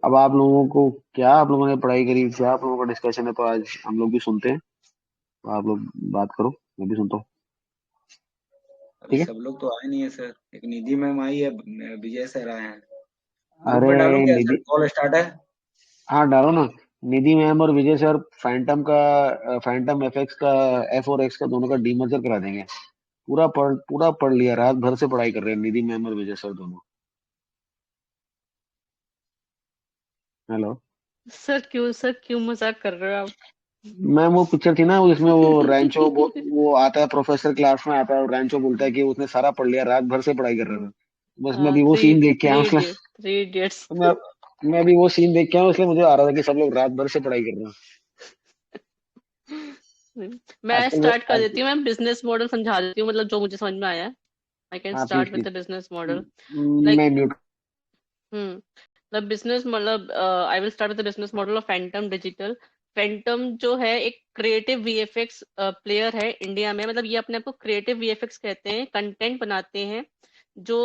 अब आप लोगों को क्या, आप लोगों ने पढ़ाई करी, क्या आप लोगों का डिस्कशन है, तो आज हम लोग भी सुनते हैं। तो आप लोग बात करो, मैं भी सुनता हूँ। अभी ठीक है। सब लोग तो आए नहीं है सर। एक निधि मैम आई है, विजय सर आए हैं। ग्रुप अरे में डालूं क्या सर, निधि, कॉल स्टार्ट है? हाँ डालो ना। निधि मैम और विजय सर फैंटम का, फैंटम एफएक्स का, एफ और एक्स का दोनों का डीमर्जर करा देंगे। पूरा पढ़ लिया, रात भर से पढ़ाई कर रहे हैं निधि मैम और विजय सर दोनों। हेलो। सर क्यों मजाक कर रहे हो आप? मैम वो पिक्चर थी ना, जिसमें वो रैंचो वो आता है, प्रोफेसर क्लास में आता है और रैंचो बोलता है कि उसने सारा पढ़ लिया, रात भर से पढ़ाई कर रहा था। बस मैं हाँ, अभी वो थ्री सीन देख के आया हूँ, थ्री इसलिए इडियट, थ्री इडियट्स। तो मैं अभी वो सीन देख के आया हूँ, इसलिए मुझे आ रहा था कि सब लोग रात भर से पढ़ाई कर रहे हैं। मैं आजकल वो स्टार्ट कर आज, देती हूँ, मैं बिजनेस मॉडल समझा देती हूँ, मतलब जो मुझे समझ में आया है। आई कैन हाँ please start with please. The business model. Like, मैं म्यूट। द बिजनेस मतलब I will start with the business model of Phantom digital. Phantom जो है एक क्रिएटिव वीएफएक्स प्लेयर है इंडिया में। मतलब ये अपने आप को क्रिएटिव वीएफएक्स कहते हैं, कंटेंट बनाते हैं जो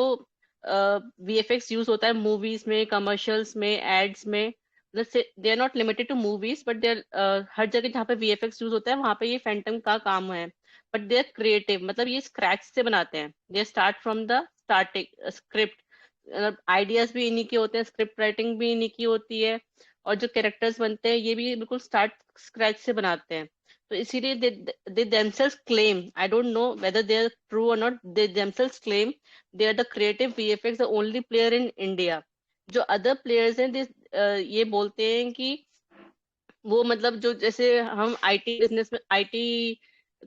वीएफएक्स यूज होता है मूवीज में, कमर्शियल्स में, एड्स में। They are not limited to movies, but they are हर जगह जहाँ पे वीएफएक्स यूज होता है वहां पे ये फैंटम का काम है। बट दे आर क्रिएटिव, मतलब ये स्क्रैच से बनाते हैं। They start from the starting script. Ideas भी इन्हीं के होते हैं, स्क्रिप्ट राइटिंग भी इन्हीं की होती है, और जो कैरेक्टर्स बनते हैं ये भी बिल्कुल स्टार्ट स्क्रैच से बनाते हैं। तो इसीलिए दे themselves claim, I don't know whether they are true or not, they themselves claim they are the creative VFX the only player in India। जो अदर प्लेयर्स हैं ये बोलते हैं कि वो मतलब जो जैसे हम आईटी बिजनेस में, आईटी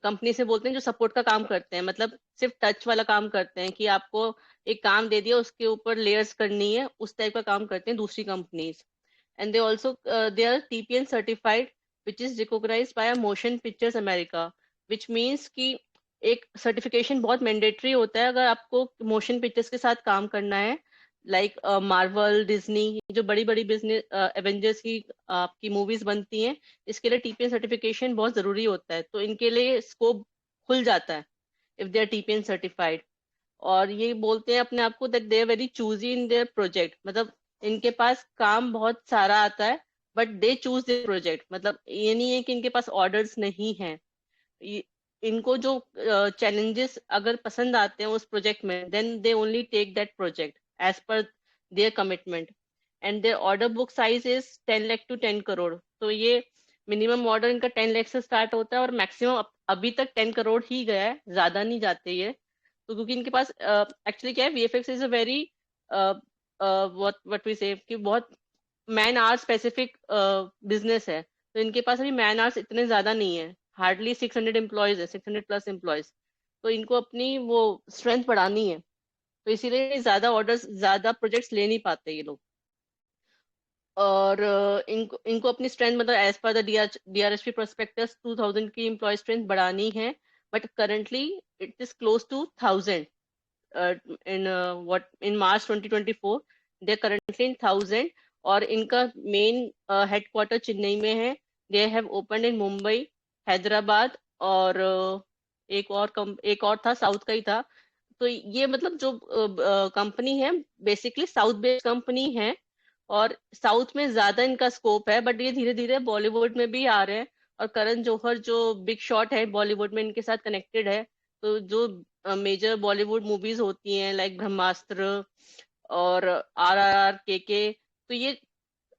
कंपनी से बोलते हैं जो सपोर्ट का काम करते हैं, मतलब सिर्फ टच वाला काम करते हैं कि आपको एक काम दे दिया उसके ऊपर लेयर्स करनी है, उस टाइप का काम करते हैं दूसरी companies. And they also they are TPN certified, which is recognized by Motion Pictures America. Which means कि एक सर्टिफिकेशन बहुत मैंडेटरी होता है अगर आपको मोशन पिक्चर्स के साथ काम करना है। लाइक मार्वल, डिज्नी, जो बड़ी बड़ी बिजनेस एवेंजर्स की आपकी मूवीज बनती हैं, इसके लिए टीपीएन सर्टिफिकेशन बहुत जरूरी होता है, तो इनके लिए स्कोप खुल जाता है if they are TPN certified. और ये बोलते हैं अपने आप को that they are very choosy in their project, मतलब इनके पास काम बहुत सारा आता है, but they choose their project. मतलब ये नहीं है कि इनके पास ऑर्डर्स नहीं है। ये- इनको जो चैलेंजेस अगर पसंद आते हैं उस प्रोजेक्ट में, then they only take that project as per their commitment. And their order book size is 10 lakh to 10 crore. तो ये मिनिमम ऑर्डर इनका 10 लाख से स्टार्ट होता है और मैक्सिमम अभी तक 10 करोड़ ही गया है, ज्यादा नहीं जाते ये। तो क्योंकि इनके पास एक्चुअली क्या है, VFX is a very what we say कि बहुत मैन आवर स्पेसिफिक बिजनेस है। तो इनके पास अभी मैन आवर्स इतने ज्यादा नहीं है, हार्डली 600 एम्प्लॉयज है, 600+ एम्प्लॉयज। तो इनको अपनी वो स्ट्रेंथ बढ़ानी है, तो इसीलिए ज्यादा ऑर्डर्स, ज्यादा प्रोजेक्ट्स ले नहीं पाते ये लोग। और इनको इनको अपनी स्ट्रेंथ मतलब एज पर द डीआरएसपी प्रोस्पेक्टस 2000 की एम्प्लॉय स्ट्रेंथ बढ़ानी है। But currently it is close to 1000। in March 2024 they are currently in 1000। और इनका मेन हेडक्वार्टर चेन्नई में है। They have open in Mumbai, Hyderabad, और एक और था, साउथ का ही था। तो ये मतलब जो कंपनी है बेसिकली साउथ बेस्ड कंपनी है, और साउथ में ज्यादा इनका स्कोप है, बट ये धीरे धीरे बॉलीवुड में भी आ रहे हैं। और करण जौहर जो बिग शॉट है बॉलीवुड में, इनके साथ कनेक्टेड है। तो जो मेजर बॉलीवुड मूवीज होती हैं लाइक ब्रह्मास्त्र और RRR, के, तो ये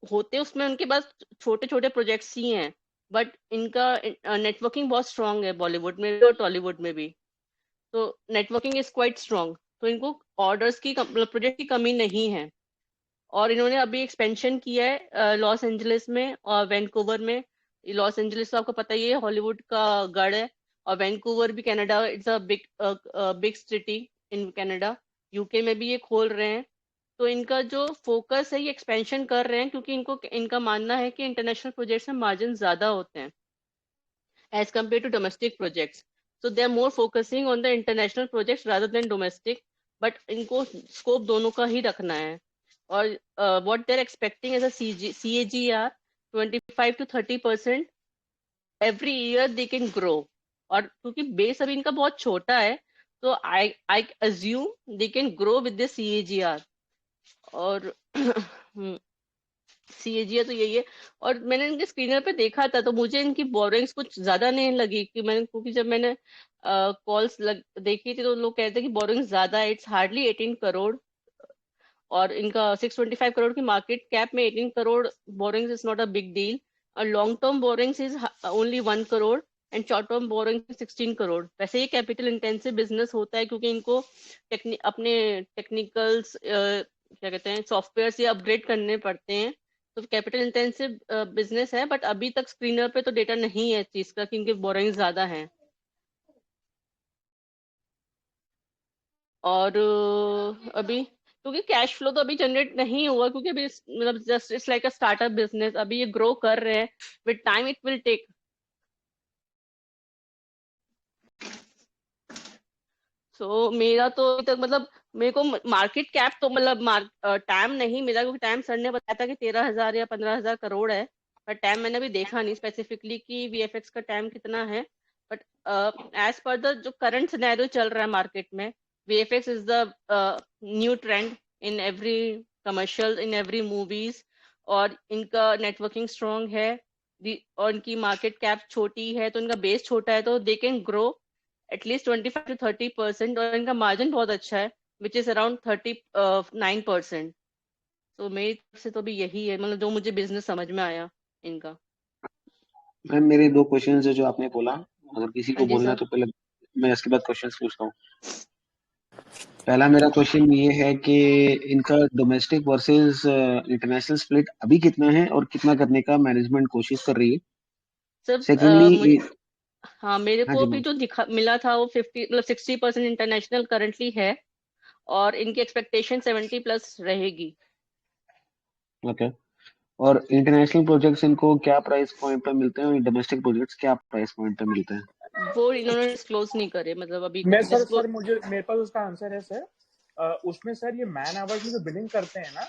होते उसमें उनके पास छोटे छोटे प्रोजेक्ट्स ही हैं। बट इनका नेटवर्किंग बहुत स्ट्रांग है बॉलीवुड में भी और टॉलीवुड में भी। तो नेटवर्किंग इज क्वाइट स्ट्रांग, तो इनको ऑर्डर्स की प्रोजेक्ट की कमी नहीं है। और इन्होंने अभी एक्सपेंशन किया है लॉस एंजलिस में और वैंकूवर में। लॉस एंजलिस तो आपको पता ही है, हॉलीवुड का गढ़ है। और वैंकूवर भी Canada, it's a big big city in Canada. UK में भी ये खोल रहे हैं। तो इनका जो फोकस है ये एक्सपेंशन कर रहे हैं, क्योंकि इनको इनका मानना है कि इंटरनेशनल प्रोजेक्ट्स में मार्जिन ज्यादा होते हैं as compared to domestic projects. So they are more focusing on the international projects rather than domestic. But इनको scope दोनों का ही रखना है। और what they're expecting as a CAGR 25 to 30% every year they can grow। और क्योंकि base अभी इनका बहुत छोटा है, तो I assume they can grow with the CAGR। और CAG है तो यही है। और मैंने इनके स्क्रीनर पे देखा था तो मुझे इनकी बोरिंग्स कुछ ज्यादा नहीं लगी कि मैंने, क्योंकि जब मैंने कॉल्स देखी थी तो लोग कहते हैं कि बोरिंग ज्यादा है, इट्स हार्डली 18 करोड़, और इनका 625 करोड़ की मार्केट कैप में 18 crore borrowings is not a big deal. और long term borrowings is only 1 crore and short term borrowing 16 crore. वैसे ये कैपिटल इंटेंसिव बिजनेस होता है क्योंकि इनको अपने टेक्निकल्स क्या कहते हैं सॉफ्टवेयर से अपग्रेड करने पड़ते हैं, तो कैपिटल इंटेंसिव बिजनेस है। बट अभी तक स्क्रीनर पे तो डेटा नहीं है इस चीज का क्योंकि बोरिंग ज्यादा है। और अभी क्योंकि कैश फ्लो तो अभी जनरेट नहीं हुआ क्योंकि अभी मतलब just it's like a startup business, अभी ये ग्रो कर रहे हैं, with time it will take. So मेरा तो अभी तक मतलब मेरे को मार्केट कैप तो मतलब टाइम नहीं मिला क्योंकि टाइम सर ने बताया था कि 13,000 या 15,000 करोड़ है। पर टाइम मैंने अभी देखा नहीं स्पेसिफिकली कि VFX का टाइम कितना है। बट एज पर द जो करंट सिनेरियो चल रहा है मार्केट में, VFX is the new trend in every commercial, in every movies. और इनका नेटवर्किंग स्ट्रॉन्ग है, और इनकी मार्केट कैप छोटी है तो इनका बेस छोटा है तो they can grow at least 25 to 30%। और इनका मार्जिन बहुत अच्छा है विच इज अराउंड 39%। तो मेरी तरफ से तो भी यही है मतलब जो मुझे बिजनेस समझ में आया इनका। मैम मेरे दो क्वेश्चन है जो आपने बोला, अगर किसी हाँ को जी बोलना है सर। तो पहले मैं इसके बाद क्वेश्चन पूछता हूँ। पहला मेरा क्वेश्चन ये है कि इनका डोमेस्टिक वर्सेस इंटरनेशनल स्प्लिट अभी कितना है और कितना करने का मैनेजमेंट कोशिश कर रही है। सर सेकेंडली, हाँ मेरे हाँ को जी अभी मैम। जो दिखा मिला था वो 50 मतलब 60% इंटरनेशनल करंटली है, और इनकी एक्सपेक्टेशन 70+ रहेगी। ओके। और इंटरनेशनल प्रोजेक्ट्स इनको क्या प्राइस पॉइंट पे मिलते हैं और डोमेस्टिक प्रोजेक्ट्स क्या प्राइस पॉइंट पे मिलते हैं। वो इन्होंने डिस्क्लोज नहीं करे, मतलब अभी मैं सर डिस्क्लोज। मुझे मेरे पास उसका आंसर है सर। उसमें सर ये मैन आवर्स में जो बिलिंग करते हैं ना,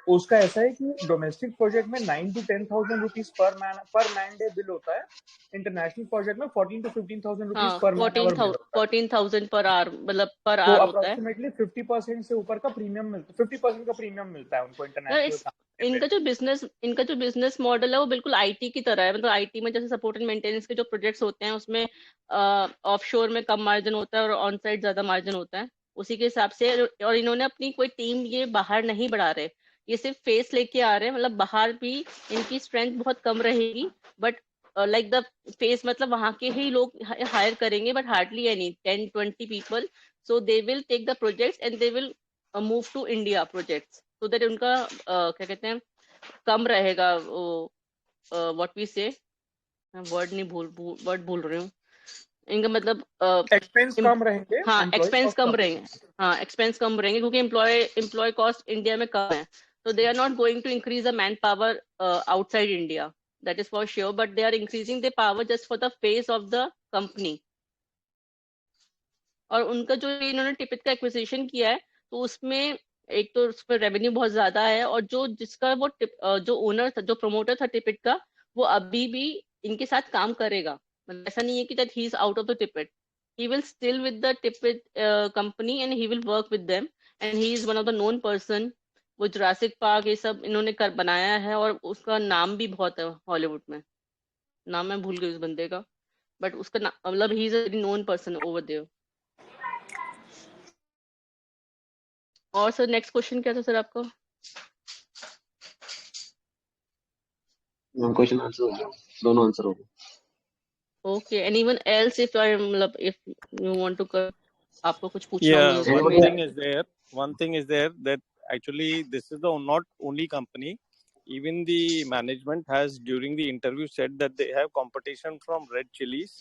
उसका ऐसा है कि डोमेस्टिक प्रोजेक्ट में 9 to 10,000 rupees per man day bill होता है। इंटरनेशनल प्रोजेक्ट में 14 to 15,000 रुपीज हाँ पर मैन आवर बिल होता है। 14,000 पर आवर, मतलब पर तो आवर होता है। अप्रोक्सीमेटली 50% से ऊपर का प्रीमियम मिलता है, 50% का प्रीमियम मिलता है उनको यार इंटरनेशनल काम करने पे। इनका जो बिजनेस मॉडल है वो बिल्कुल आईटी की तरह है। मतलब आईटी में जैसे सपोर्ट एंड मेंटेनेंस के जो प्रोजेक्ट्स होते हैं उसमें ऑफशोर में कम मार्जिन होता है और ऑन साइड ज्यादा मार्जिन होता है, उसी के हिसाब से। और इन्होंने अपनी कोई टीम ये बाहर नहीं बढ़ा रहे, ये सिर्फ फेस लेके आ रहे हैं। मतलब बाहर भी इनकी स्ट्रेंथ बहुत कम रहेगी, बट लाइक द फेस मतलब वहां के ही लोग हायर करेंगे, but hardly any 10-20 people. So they will take the projects and they will move to India projects, so that उनका क्या कहते हैं कम रहेगा वो व्हाट वी से, वर्ड नहीं वर्ड भूल रही हूँ। इनका मतलब एक्सपेंस कम रहेंगे, हाँ एम्प्लॉय एक्सपेंस कॉस्ट कम कम रहेंगे। हाँ एक्सपेंस कम रहेंगे क्योंकि एम्प्लॉय कॉस्ट इंडिया में कम है, तो they are not going to increase the manpower outside India, that is for sure. But they are increasing the power just for the face of the company. और उनका जो इन्होंने टिपिट का acquisition किया है तो उसमें एक तो उस पर रेवेन्यू बहुत ज्यादा है, और जो जिसका वो जो ओनर था, जो प्रमोटर था टिपिट का, वो अभी भी इनके साथ काम करेगा। मतलब ऐसा नहीं है कि that he is out of the Tippett, he will still with the Tippett company and he will work with them, and he is one of the known person. वो जुरासिक पार्क ये सब इन्होंने कर बनाया है और उसका नाम भी बहुत है हॉलीवुड में। नाम मैं भूल गई उस बंदे का, बट उसका मतलब ही is a very known person over there. और सर नेक्स्ट क्वेश्चन क्या था सर आपका? क्वेश्चन आंसर हो गया, दोनों आंसर हो गए। Okay, anyone else if I मतलब इफ यू वांट टू कर, आपको कुछ पूछना हो Yeah, मुझे one मेरे। thing is there. One thing is there that actually this is the not only company. Even the management has during the interview said that they have competition from Red Chilies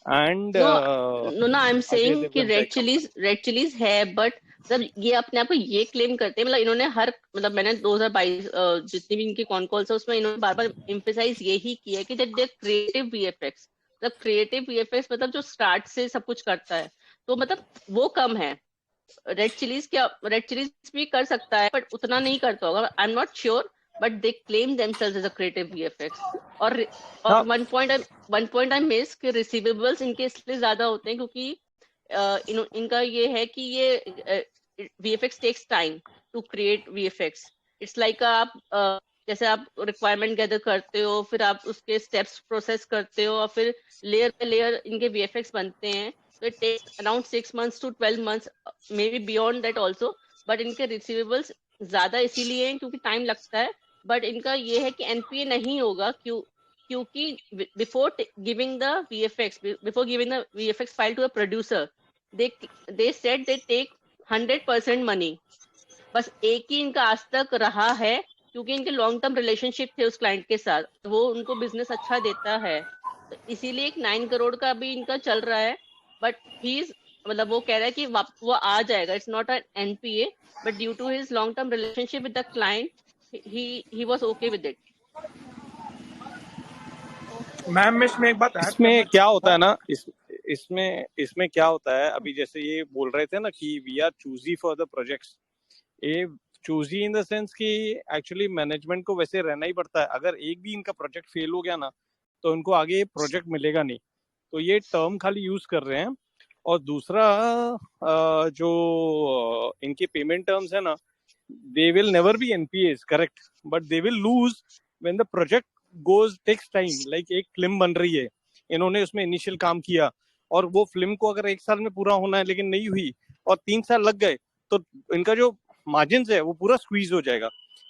and no no ना, I am Ajay saying कि Devgan Tech company. Red Chillies है, but मतलब ये अपने आप को ये claim करते हैं। मतलब इन्होंने हर मतलब मैंने 2022 जितनी भी इनकी कॉन कॉल्स है उसमें इन्होंने बार बार एम्फेसाइज यही किया है कि दैट दे क्रिएटिव वीएफएक्स, मतलब क्रिएटिव वीएफएक्स मतलब जो स्टार्ट से सब कुछ करता है, तो मतलब वो कम है। रेड चिलीज भी कर सकता है बट उतना नहीं करता होगा, I am not sure, but they claim themselves as a creative VFX. और हाँ, वन पॉइंट आई मिस कि रिसीवेबल्स इनके इसलिए ज्यादा होते हैं क्योंकि इनका ये है कि ये VFX takes time to create VFX, it's like आप जैसे आप रिक्वायरमेंट गैदर करते हो, फिर आप उसके स्टेप्स प्रोसेस करते हो, और फिर लेयर बाय लेयर इनके वीएफएक्स बनते हैं. तो it takes around 6 months to 12 months, may be beyond that also. But इनके रिसीवेबल्स ज्यादा इसीलिए हैं क्योंकि टाइम लगता है. बट इनका ये है कि एनपीए नहीं होगा, क्योंकि before giving the VFX file to a producer, they said they take 100% money. बस एक ही इनका आज तक रहा है, क्योंकि इनके लॉन्ग टर्म रिलेशनशिप थे उस क्लाइंट के साथ, तो वो उनको बिजनेस अच्छा देता है. तो इसीलिए एक 9 crore का भी इनका चल रहा है. बट ही इज, मतलब वो कह रहा है कि वो आ जाएगा. It's not an NPA, but due to his long term relationship with the client, he was okay with it. Ma'am मैं इसमें एक बात ऐड इसमें करना क्या होता है चाहूंगा. ना, इसमें क्या होता है, अभी जैसे ये बोल रहे थे ना कि we are choosy for the projects. ये चूजी इन द सेंस कि एक्चुअली मैनेजमेंट को वैसे रहना ही पड़ता है. अगर एक भी इनका प्रोजेक्ट फेल हो गया ना, तो इनको आगे प्रोजेक्ट मिलेगा नहीं. तो ये टर्म खाली यूज कर रहे हैं. और दूसरा जो इनके पेमेंट टर्म्स है ना, they will never be NPAs, correct, but they will lose when the project takes time. Like एक फिल्म बन रही है, इन्होंने उसमें इनिशियल काम किया, और वो फिल्म को अगर 1 साल में पूरा होना है लेकिन नहीं हुई और 3 साल लग गए, तो इनका जो मार्जिन है वो पूरा स्क्वीज हो जाएगा.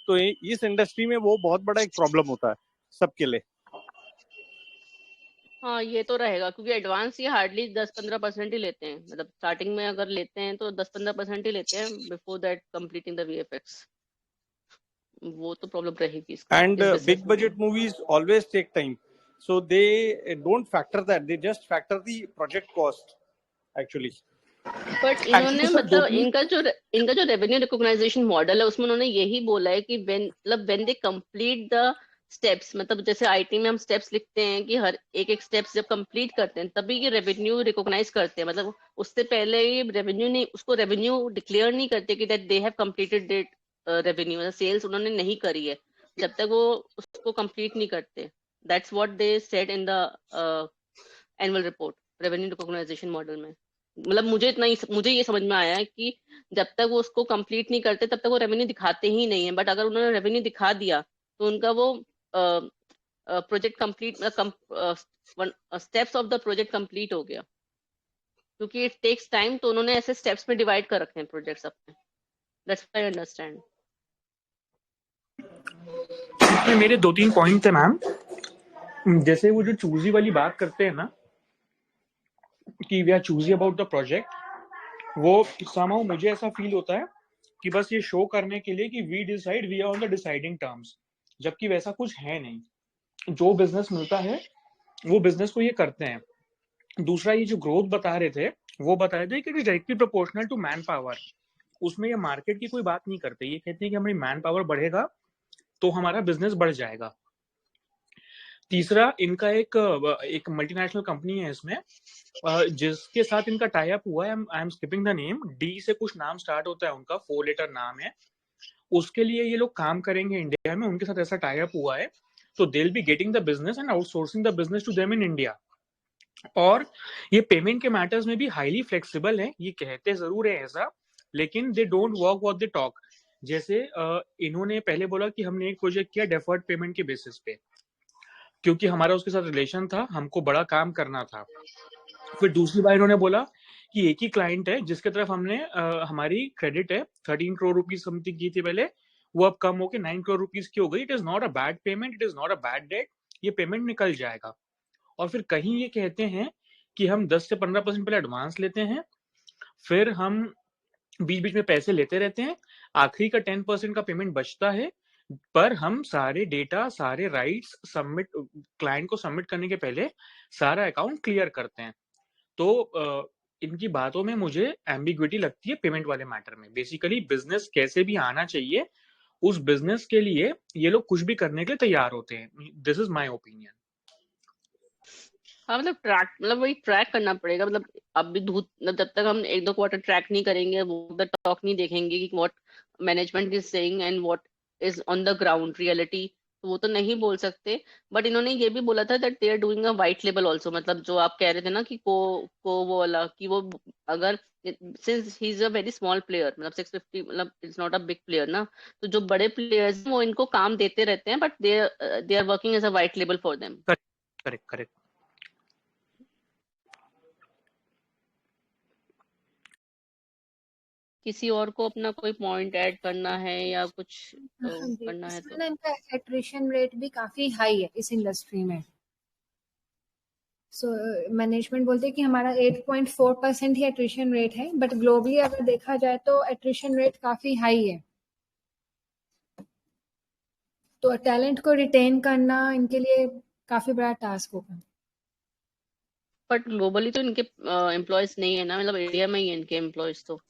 तो इस इंडस्ट्री में वो बहुत बड़ा एक प्रॉब्लम होता है सबके लिए. हाँ, ये तो रहेगा, क्योंकि एडवांस ये हार्डली 10-15% ही लेते हैं. मतलब स्टार्टिंग में अगर लेते हैं तो 10-15% ही लेते हैं before that completing the VFX. वो तो प्रॉब्लम रहेगी इसका, And इस बिजनेस big में. budget movies always take time, so they don't factor that, they just factor the project cost actually. But actually इन्होंने सर दो मतलब तीन इनका जो रेवेन्यू रिकॉग्नाइजेशन मॉडल है, उसमें उन्होंने यही बोला है कि when they complete the steps, मतलब जैसे आईटी में हम स्टेप्स लिखते हैं कि हर एक एक स्टेप्स जब कंप्लीट करते हैं तभी ये रेवेन्यू रिकॉग्नाइज करते हैं. मतलब उससे पहले ये रेवेन्यू नहीं, उसको रेवेन्यू डिक्लेयर नहीं करते कि that they have completed date revenue, मतलब सेल्स उन्होंने नहीं करी है जब तक वो उसको कंप्लीट नहीं करते. That's what they said in the annual report, revenue recognization model में. मतलब मुझे ये समझ में आया है कि जब तक वो उसको कंप्लीट नहीं करते तब तक वो रेवेन्यू दिखाते ही नहीं है. बट अगर उन्होंने रेवेन्यू दिखा दिया तो उनका वो project complete, steps of the project complete हो गया, क्योंकि इट टेक्स टाइम. तो उन्होंने ऐसे स्टेप्स में डिवाइड कर रखे हैं प्रोजेक्ट्स अपने. That's why I understand. इसमें मेरे 2-3 पॉइंट थे मैम. जैसे वो जो चूजी वाली बात करते हैं ना कि we are choosy about the project, वो somehow मुझे ऐसा फील होता है कि बस ये शो करने के लिए कि we decide, we are on the deciding terms, जबकि वैसा कुछ है नहीं. जो बिजनेस मिलता है वो बिजनेस को ये करते हैं. दूसरा, ये जो ग्रोथ बता रहे थे वो बता रहे थे कि directly proportional to manpower. उसमें ये मार्केट की कोई बात नहीं करते. ये कहते हैं कि हमारी मैन पावर बढ़ेगा तो हमारा बिजनेस बढ़ जाएगा. तीसरा, इनका एक मल्टीनेशनल कंपनी है इसमें, जिसके साथ इनका टाई अप हुआ है. I am skipping the name. D से कुछ नाम स्टार्ट होता है उनका, 4 लेटर नाम है. उसके लिए ये लोग काम करेंगे इंडिया में. उनके साथ ऐसा टाई अप हुआ है, तो they will be getting the business and outsourcing the business to them in India. और ये पेमेंट के मैटर्स में भी हाईली फ्लेक्सिबल है. ये कहते जरूर है ऐसा, लेकिन they don't work what they talk. जैसे इन्होंने पहले बोला कि हमने एक प्रोजेक्ट किया डेफर्ड पेमेंट के बेसिस पे, क्योंकि हमारा उसके साथ रिलेशन था, हमको बड़ा काम करना था. फिर दूसरी बार इन्होंने बोला कि एक ही क्लाइंट है जिसके तरफ हमने हमारी क्रेडिट है 13 करोड़ रुपीज समथिंग की थी पहले, वो अब कम होके 9 करोड़ रुपीज की हो गई. It is not a bad payment, it is not a bad debt. ये पेमेंट निकल जाएगा. और फिर कहीं ये कहते हैं कि हम 10 से 15% पहले एडवांस लेते हैं, फिर हम बीच बीच में पैसे लेते रहते हैं, आखिरी का 10% का पेमेंट बचता है, पर हम सारे डेटा, सारे राइट्स सबमिट, क्लाइंट को सबमिट करने के पहले सारा अकाउंट क्लियर करते हैं. तो इनकी बातों में मुझे एम्बिग्विटी लगती है पेमेंट वाले मैटर में. बेसिकली बिजनेस कैसे भी आना चाहिए, उस बिजनेस के लिए ये लोग कुछ भी करने के लिए तैयार होते हैं. This is my opinion. हाँ, मतलब वही ट्रैक करना पड़ेगा. मतलब अभी मतलब जब तक हम 1-2 क्वार्टर ट्रैक नहीं करेंगे, वो द टॉक नहीं देखेंगे कि what management is saying and what is on the ground reality, तो वो तो नहीं बोल सकते. बट इन्होंने ये भी बोला था that they are doing a white label also. मतलब जो आप कह रहे थे ना कि को वो वाला, कि वो अगर since he is a very small player, मतलब 650 मतलब it's not a big player ना, तो जो बड़े प्लेयर्स वो इनको काम देते रहते हैं, but they are working as a white label for them. Correct. किसी और को अपना कोई पॉइंट ऐड करना है या कुछ हाँ जी, करना है इसमें तो? ना इनका एट्रिशन रेट भी काफी हाई है इस इंडस्ट्री में। सो मैनेजमेंट बोलते हैं कि हमारा 8.4% ही एट्रिशन रेट है, बट ग्लोबली अगर देखा जाए तो एट्रिशन रेट काफी हाई है। तो टैलेंट को रिटेन करना इनके लिए काफी बड़ा टास्क होगा। बट ग्लोबली तो इनके एम्प्लॉयज नहीं है ना, मतलब इंडिया में ही है इनके एम्प्लॉयज तो।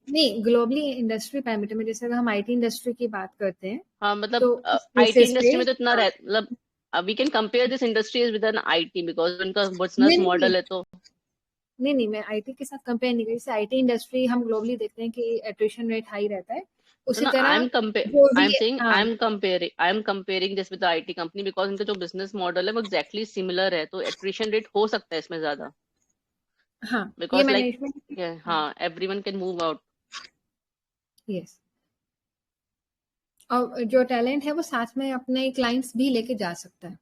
नहीं, ग्लोबली इंडस्ट्री पैरामीटर में जैसे अगर हम आईटी इंडस्ट्री की बात करते हैं हाँ तो मतलब उस आईटी बेसिस इंडस्ट्री पे में तो इतना मतलब we can compare this industry with an IT because उनका बिजनेस नहीं नहीं मॉडल है तो। नहीं, मैं आईटी के साथ कंपेयर नहीं कर रही। जैसे आईटी इंडस्ट्री हम ग्लोबली देखते हैं कि एट्रिशन रेट हाई रहता है, उसी No, तरह जो आई भी एम सेइंग हाँ I am comparing this with IT company because इनका जो बिजनेस मॉडल है वो एग्जैक्टली सिमिलर है, तो एट्रिशन रेट हो सकता है इसमें ज्यादा हाँ ये बिकॉज लाइक मैनेजमेंट हाँ everyone can move out. Yes, और जो टैलेंट है वो साथ में अपने क्लाइंट्स भी लेके जा सकता है।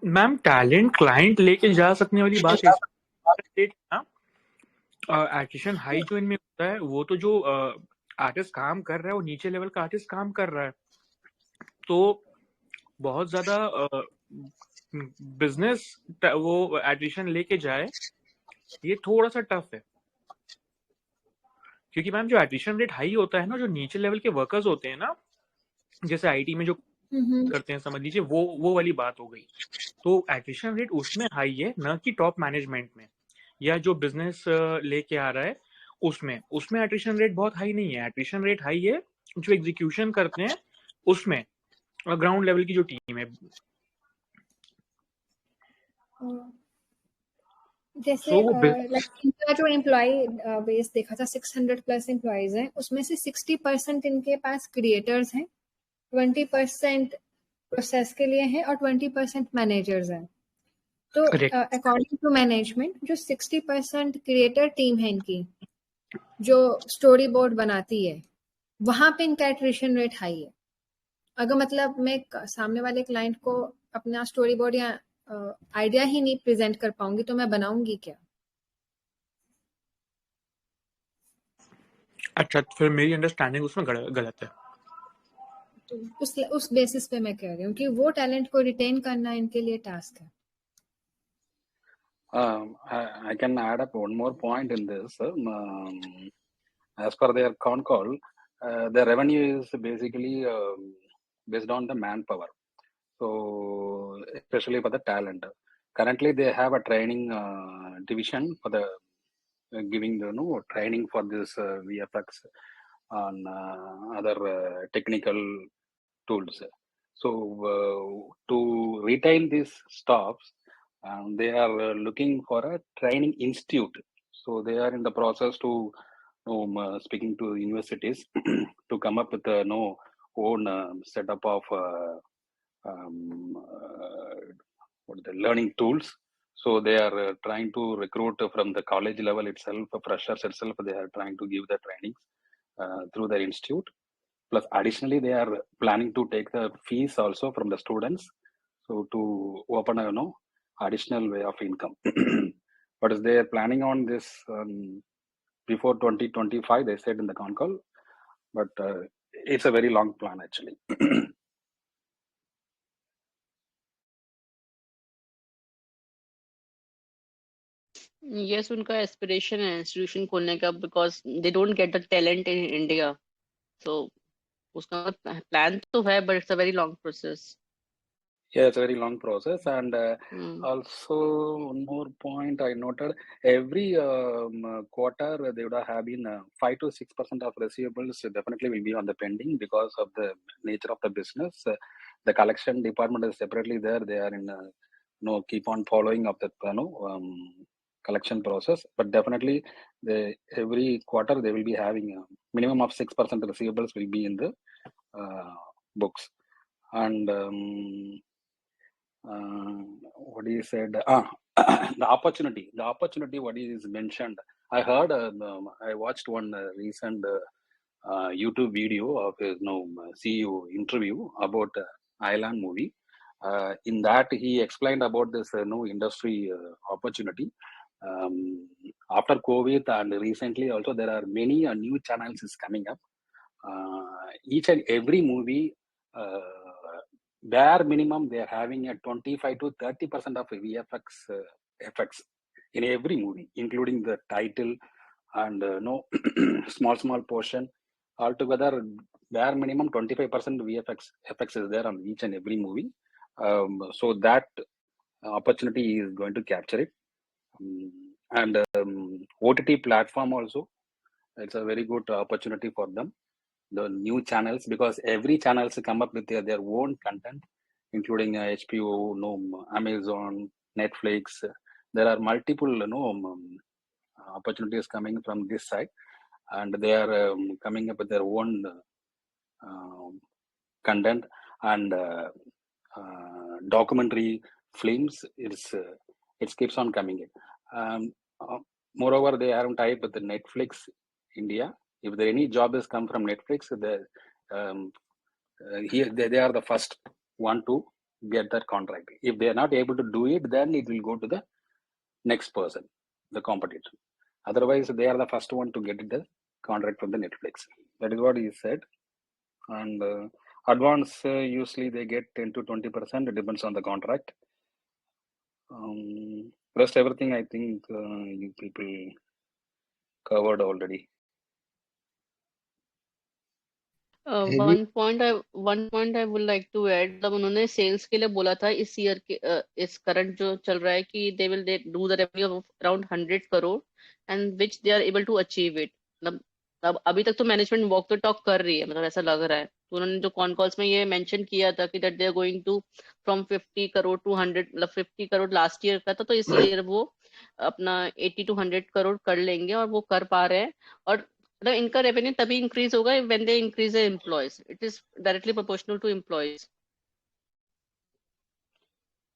मैम टैलेंट क्लाइंट लेके जा सकने वाली बात है ना। एट्रिशन हाई जो इनमें होता है वो तो जो आर्टिस्ट काम कर रहा है वो नीचे लेवल का आर्टिस्ट काम कर रहा है, तो बहुत ज्यादा बिजनेस वो एट्रिशन लेके जाए ये थोड़ा सा टफ है, क्योंकि मैम जो एट्रिशन रेट हाई होता है ना, जो नीचे लेवल के वर्कर्स होते हैं ना, जैसे आईटी में जो करते हैं समझ लीजिए वो वाली बात हो गई, तो एट्रिशन रेट उसमें हाई है, न कि टॉप मैनेजमेंट में या जो बिजनेस लेके आ रहा है उसमें एट्रिशन रेट बहुत हाई नहीं है। एट्रिशन रेट हाई है जो एग्जीक्यूशन करते हैं उसमें, ग्राउंड लेवल की जो टीम है। जैसे So, वो इनका जो एम्प्लॉय बेस देखा था 600 प्लस एम्प्लॉयज हैं, उसमें से 60% इनके पास क्रिएटर्स हैं, 20% प्रोसेस के लिए हैं और 20% मैनेजर्स हैं। तो Correct. अकॉर्डिंग टू मैनेजमेंट जो 60% क्रिएटर टीम है इनकी, जो स्टोरी बोर्ड बनाती है, वहां पे इनका एट्रिशन रेट हाई है। अगर मतलब मैं सामने वाले क्लाइंट को अपना स्टोरी बोर्ड या आइडिया ही नहीं प्रेजेंट कर पाऊंगी तो मैं बनाऊंगी क्या? अच्छा, फिर मेरी अंडरस्टैंडिंग उसमें गलत है। तो उस बेसिस पे मैं कह रही हूँ कि वो टैलेंट को रिटेन करना इनके लिए टास्क है। I can add up one more point in this. As per their con call, the revenue is basically based on the manpower. So, especially for the talent. Currently, they have a training division for the giving the training for this VFX on other technical tools. So, to retain these staffs, they are looking for a training institute. So they are in the process to speaking to universities to come up with a own setup of what the learning tools. So they are trying to recruit from the college level itself, freshers itself. They are trying to give the trainings through their institute. Plus, additionally, they are planning to take the fees also from the students, so to open a additional way of income. But is they are planning on this before 2025? They said in the con call, but it's a very long plan actually. Yes, उनका aspiration है institution खोलने का because they don't get the talent in India, तो उसका plan तो है but it's a very long process. Yeah, it's a very long process. And also, one more point I noted, every quarter they would have been 5 to 6% of receivables definitely will be on the pending because of the nature of the business. The collection department is separately there. They are in keep on following up the collection process. But definitely, every quarter they will be having a minimum of 6% receivables will be in the books. And what he said, the opportunity, what he is mentioned. I heard, I watched one recent YouTube video of his CEO interview about Island movie. In that, he explained about this industry opportunity. After COVID and recently also, there are many new channels is coming up. Each and every movie, bare minimum, they are having a 25 to 30% of VFX effects in every movie, including the title and small portion. Altogether, bare minimum 25% VFX effects is there on each and every movie. So that opportunity is going to capture it. And OTT platform also, it's a very good opportunity for them. The new channels, because every channels come up with their own content, including HBO, Amazon, Netflix. There are multiple opportunities coming from this side, and they are coming up with their own content and documentary films. It keeps on coming in. Moreover, they are on type with the Netflix India. If there any job has come from Netflix, here they are the first one to get that contract. If they are not able to do it, then it will go to the next person, the competitor. Otherwise, they are the first one to get the contract from the Netflix. That is what he said. And advance, usually they get 10 to 20%. It depends on the contract. Rest everything, I think you people covered already. one point I would like to add, मतलब उन्होंने sales के लिए बोला था इस year के इस current जो चल रहा है कि they will do the revenue of around 100 crore and which they are able to achieve it. मतलब अब अभी तक तो मैनेजमेंट वॉक द टॉक कर रही है, मतलब ऐसा लग रहा है. तो उन्होंने जो कॉन कॉल्स में ये मेंशन किया था कि that they are going to from 50 crore to 100, मतलब 50 करोड़ लास्ट ईयर का था, तो इस ईयर वो अपना 80 to 100 करोड़ कर लेंगे और वो कर पा रहे हैं. और मतलब इनका रेवेन्यू तभी इंक्रीज होगा when they increase their employees. It is directly proportional to employees.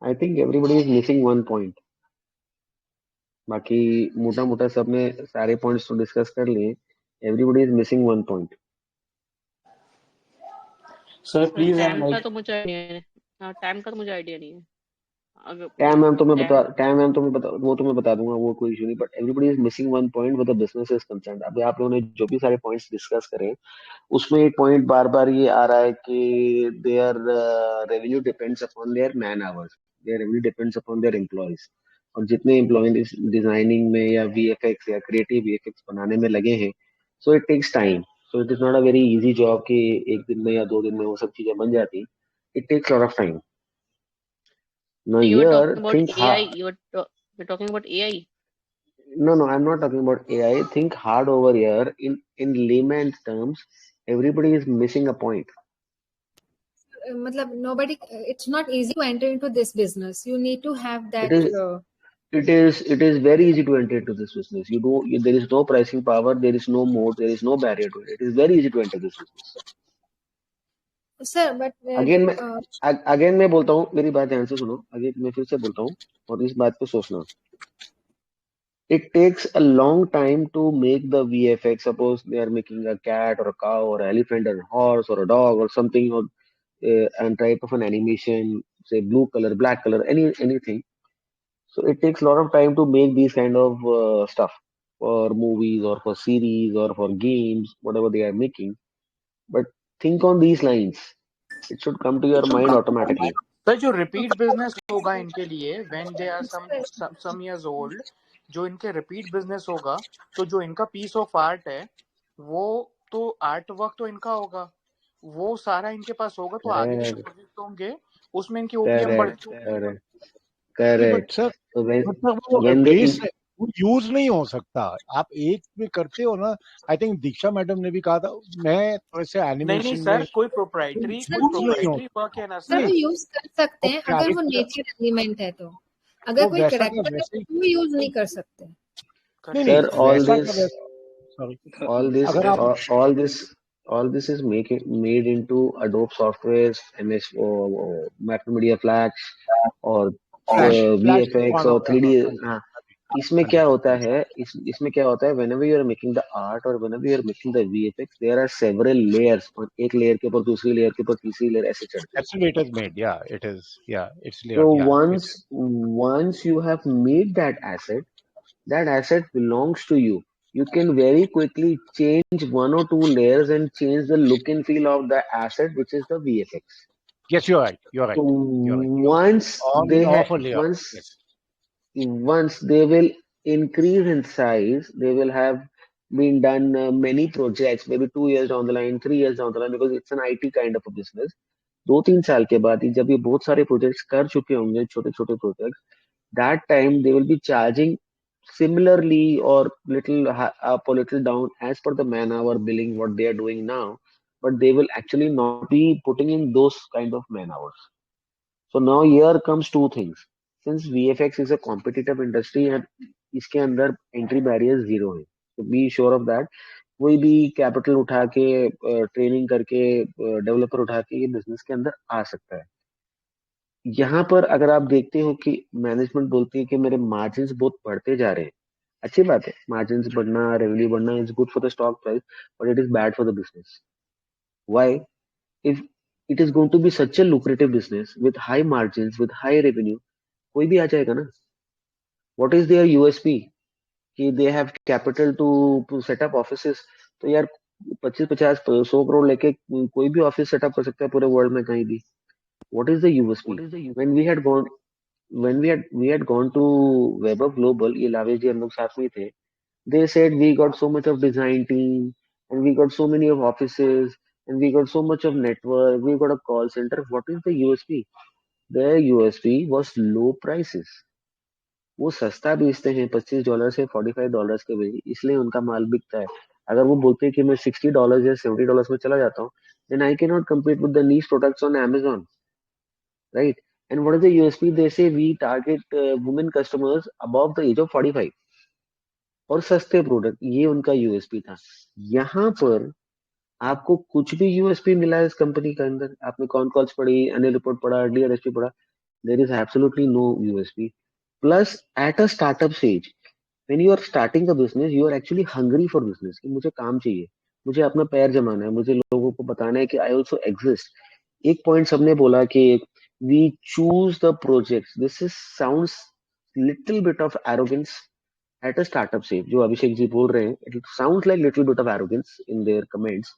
I think everybody is missing one point. बाकी मोटा मोटा सबने सारे पॉइंट्स तो डिस्कस कर लिए. Everybody is missing one point. Sir, please, time का तो मुझे आइडिया नहीं है. हाँ, टाइम का तो मुझे आइडिया नहीं है. टाइम मैम तुम्हें बता दूंगा, वो कोई इशू नहीं. But everybody is missing one point with the business is concerned. अभी आप लोगों ने जो भी सारे पॉइंट्स डिस्कस करे, उसमें एक पॉइंट बार बार ये आ रहा है कि their revenue depends upon their man hours, their revenue depends upon their employees. और जितने एम्प्लॉयज डिजाइनिंग में या वीएफएक्स या क्रिएटिव वीएफएक्स बनाने में लगे हैं, so it takes time. So it is not a very easy job कि एक दिन में या 2 दिन में वो सब चीजें बन जाती. It takes lot of time. Now you were here, talking about think AI. You're talking about AI. No, I'm not talking about AI. Think hard over here. In layman's terms, everybody is missing a point. मतलब nobody, it's not easy to enter into this business. You need to have that. It is very easy to enter into this business. There is no pricing power. There is no moat. There is no barrier to it. It is very easy to enter this business. Sir, but again मैं बोलता हूँ, मेरी बात ध्यान से सुनो. Again मैं फिर से बोलता हूँ और इस बात पे सोचना. It takes a long time to make the VFX. Suppose they are making a cat or a cow or an elephant or a horse or a dog or something, or and type of an animation, say blue color, black color, anything. So it takes a lot of time to make these kind of stuff for movies or for series or for games, whatever they are making. But think on these lines. It should come to your mind automatically. Sir, जो repeat business होगा इनके लिए when they are some years old, जो इनके repeat business होगा, तो जो इनका पीस ऑफ आर्ट है वो तो आर्ट वर्क तो इनका होगा, वो सारा इनके पास होगा. तो आगे जो प्रोजेक्ट होंगे उसमें इनकी ओपीएम बढ़ेगी. करेक्ट. तो when वो यूज नहीं हो सकता. आप एक में करते हो ना. आई थिंक दीक्षा मैडम ने भी कहा था, मैं थोड़े से एनिमेशन नहीं सर, कोई प्रोप्राइटरी वर्क है ना सर, वो यूज कर सकते हैं अगर वो नेचर एलिमेंट है. तो अगर कोई कैरेक्टर है तो वो यूज नहीं कर सकते. all this is made into Adobe softwares, MS, Macromedia Flash और फ्लैश फ्लैश VFX और 3D. हाँ, इसमें क्या होता है, इसमें क्या होता है, whenever you are making the art or whenever you are making the VFX, there are several layers, और एक लेयर के ऊपर दूसरी लेयर के ऊपर तीसरी लेयर ऐसे चढ़ते हैं. That's the way it is made. Yeah, it is. Yeah, it's So layered. Yeah, once you have made that asset belongs to you. You can very quickly change one or two layers and change the look and feel of the asset, which is the VFX. yes, you're right. You're right. So You're right. once On they and have off a layer. once Yes. once they will increase in size, they will have been done many projects, maybe 2 years down the line, 3 years down the line, because it's an IT kind of a business. 2-3 साल के बाद ही जब ये बहुत सारे projects कर चुके होंगे, छोटे छोटे projects, that time they will be charging similarly or little up or little down as per the man hour billing what they are doing now, but they will actually not be putting in those kind of man hours. So now here comes two things. Since VFX is a competitive industry and इसके अंदर entry barriers zero है, so be sure of that. कोई भी capital उठा के training करके developer उठा के ये बिजनेस के अंदर आ सकता है. यहाँ पर अगर आप देखते हो कि मैनेजमेंट बोलती है कि मेरे मार्जिन्स बहुत बढ़ते जा रहे हैं, अच्छी बात है, मार्जिन्स बढ़ना, रेवेन्यू बढ़ना is good for the stock price, but it is bad for the business. Why? If it is going to be such a lucrative business with high margins, with high revenue, कोई भी आ जाएगा ना. What is their USP कि they have capital to set up offices. तो यार 25-50-100 करोड़ लेके कोई भी ऑफिस सेटअप कर सकता है पूरे वर्ल्ड में कहीं भी. What is the USP? when we had gone to Weber Global, ये लावेश जी हम लोग साथ में थे. They said we got so much of design team and we got so many of offices and we got so much of network. We got a call center. What is the USP? Their USP was low prices. वो सस्ता बेचते हैं $25 से $45 के बीच, इसलिए उनका माल बिकता है. अगर वो बोलते हैं कि मैं $60 या $70 में चला जाता हूँ, then I cannot compete with the niche products on Amazon. Right? And what is the USP? They say we target women customers above the age of 45 और सस्ते प्रोडक्ट, ये उनका यूएसपी था. यहाँ पर आपको कुछ भी यूएसपी मिला है इस कंपनी के अंदर? आपने कौन कॉल्स पढ़ी, एनुअल रिपोर्ट पढ़ा, डीआरएसपी पढ़ा? There is absolutely no USP. Plus at a startup stage, when you are starting the business, you are actually hungry for business कि मुझे काम चाहिए, मुझे अपना पैर जमाना है, मुझे लोगों को बताना है कि आई ऑल्सो एग्जिस्ट. एक पॉइंट सबने बोला कि we choose the projects. This is sounds little bit of arrogance at a startup stage. जो अभिषेक जी बोल रहे हैं, it sounds like little bit of arrogance in their comments,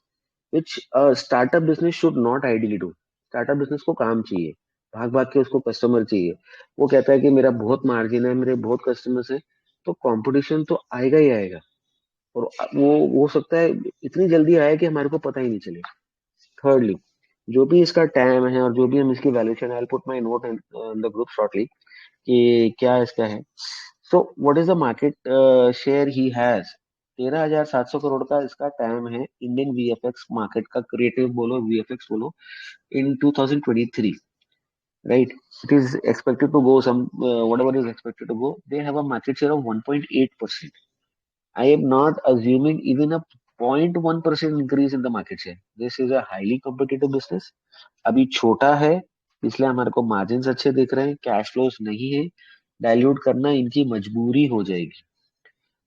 which a startup business should not ideally do. startup business को काम चाहिए, भाग भाग के उसको कस्टमर चाहिए. वो कहता है कि मेरा बहुत मार्जिन है, मेरे बहुत कस्टमर्स हैं, तो कंपटीशन तो आएगा ही आएगा. और वो हो सकता है इतनी जल्दी आए कि हमारे को पता ही नहीं चले. थर्डली, जो भी इसका टाइम है और जो भी हम इसकी valuation, I will put my note in the group shortly कि क्या इसका है. So what is the market share he has? 13,700 crore का इसका टाइम है इंडियन वीएफएक्स मार्केट का, क्रिएटिव बोलो, वीएफएक्स बोलो, in 2023. Right? It is expected to go some whatever is expected to go. They have a market share of 1.8%. I am not assuming even a 0.1% increase in the market share. This is a highly competitive business. अभी छोटा है, इसलिए हमारे को margins अच्छे दिख रहे हैं, कैश फ्लोस नहीं है, डाइल्यूट करना इनकी मजबूरी हो जाएगी.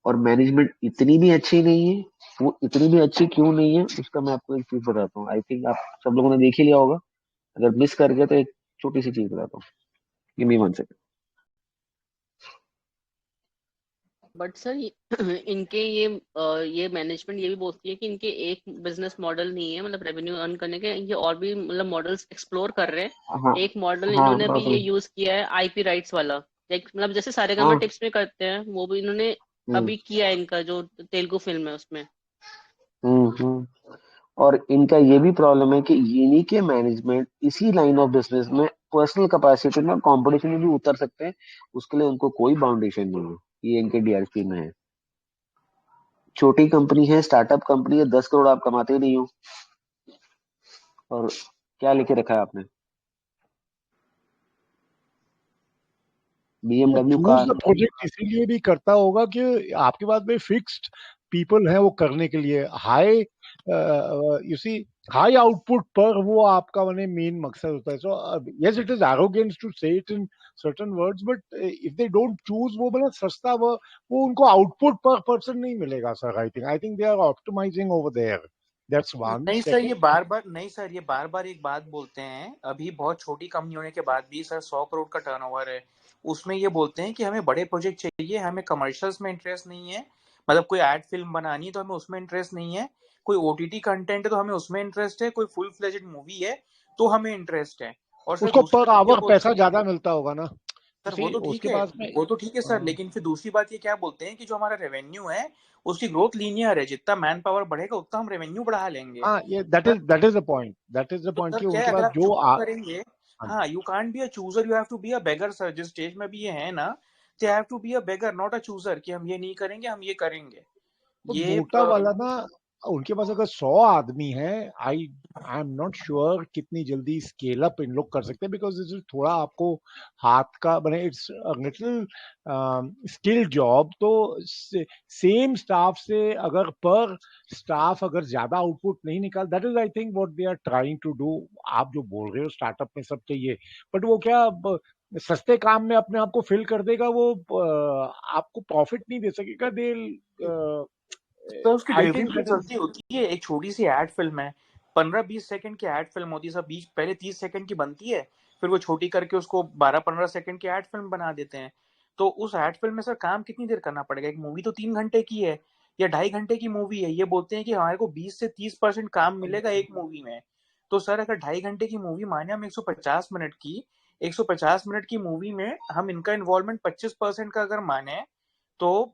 और मैनेजमेंट इतनी भी अच्छी नहीं है. वो इतनी भी अच्छी क्यों नहीं है उसका मैं आपको एक चीज बताता हूँ. आई थिंक आप सब लोगों ने देख ही लिया होगा. अगर मिस कर गया तो एक छोटी सी चीज बताता हूँ. Give me 1 second. But sir इनके ये मैनेजमेंट ये भी बोलती है कि इनके एक बिजनेस मॉडल नहीं है, मतलब रेवेन्यू अर्न करने के, ये और भी मतलब मॉडल्स एक्सप्लोर कर रहे हैं. हाँ एक मॉडल हाँ इन्होंने अभी ये यूज किया है आईपी राइट्स वाला, लाइक मतलब जैसे सारेगामा हाँ. टिप्स में करते हैं, वो भी इन्होंने अभी किया है, इनका जो तेलुगु फिल्म है उसमें. हम्म. और इनका ये भी प्रॉब्लम है कि इन्हीं के मैनेजमेंट इसी लाइन ऑफ बिजनेस में पर्सनल कैपेसिटी में कंपटीशन में भी उतर सकते हैं. उसके लिए उनको कोई बाउंडेशन नहीं है. ये इनके डीआरपी में है. छोटी कंपनी है, स्टार्टअप कंपनी है, 10 करोड़ आप कमाते ही नहीं हो. और क्या लिखे रखा है आपने? BMW choose car. The project इसीलिए भी करता होगा कि आपके पास में फिक्स्ड पीपल है वो करने के लिए. High you see high output पर वो आपका मैंने मेन मकसद होता है. So yes it is arrogance to say it in certain words, but if they don't choose वो मतलब सस्ता वो उनको आउटपुट पर पर्सन नहीं मिलेगा sir. I think they are optimising over there. That's one. नहीं सर, ये बार बार नहीं सर, ये बार बार एक बात बोलते हैं. अभी बहुत छोटी कंपनी होने के बाद भी सर 100 करोड़ का टर्नओवर है, उसमें ये बोलते हैं कि हमें बड़े प्रोजेक्ट चाहिए, हमें कमर्शियल्स में इंटरेस्ट नहीं है. मतलब कोई एड फिल्म बनानी है तो हमें उसमें इंटरेस्ट नहीं है, कोई ओटीटी कंटेंट है तो हमें उसमें इंटरेस्ट है, कोई फुल फ्लेजेड मूवी है तो हमें इंटरेस्ट है. और सर उसको दूसरी पर बात ये आवर बोलते पैसा ज्यादा मिलता होगा ना. सर See, उसके पास में वो तो ठीक है सर, लेकिन फिर दूसरी बात ये क्या बोलते हैं कि जो हमारा रेवेन्यू है उसकी ग्रोथ लीनियर है, जितना मैन पावर बढ़ेगा उतना हम रेवेन्यू बढ़ा लेंगे. हाँ, ये that is the point. That is the तो पॉइंट सर कि क्या है, उनके अगर पास आप जो चूज करेंगे, हाँ, हाँ, you can't be a chooser, you have to be a beggar sir. जिस स्टेज में भी ये है ना, they have to be a beggar not a chooser, कि हम ये नहीं करेंगे, हम ये करेंगे. तो ये मोटा वाला ना उनके पास अगर 100 आदमी है, आई एम नॉट श्योर कितनी जल्दी स्केल अप इन लोग कर सकते हैं, बिकॉज दिस इज थोड़ा आपको हाथ का बने. It's little skill job. तो सेम स्टाफ से अगर पर स्टाफ अगर ज्यादा आउटपुट नहीं निकाल, that is I think what they are trying to do. आप जो बोल रहे हो स्टार्टअप में सब चाहिए, बट वो क्या सस्ते काम में अपने आप को फिल कर देगा, वो आपको प्रॉफिट नहीं दे सकेगा. दे तो उसकी आई डिलीवरी थिंक बहुत दैट इज जल्दी होती है. एक छोटी सी एड फिल्म है, 15-20 सेकंड की एड फिल्म होती है सब. बीच पहले 30 सेकंड की बनती है, फिर वो छोटी करके उसको 12-15 सेकंड की एड फिल्म बना देते हैं. तो उस एड फिल्म में सर काम कितनी देर करना पड़ेगा? एक मूवी तो 3 घंटे की है या 2.5 घंटे की मूवी है, ये बोलते हैं कि हमारे को 20 से 30% काम मिलेगा एक मूवी में. तो सर अगर 2.5 घंटे की मूवी माने हम 150 मिनट की, 150 मिनट की मूवी में हम इनका इन्वॉल्वमेंट 25% का अगर माने, तो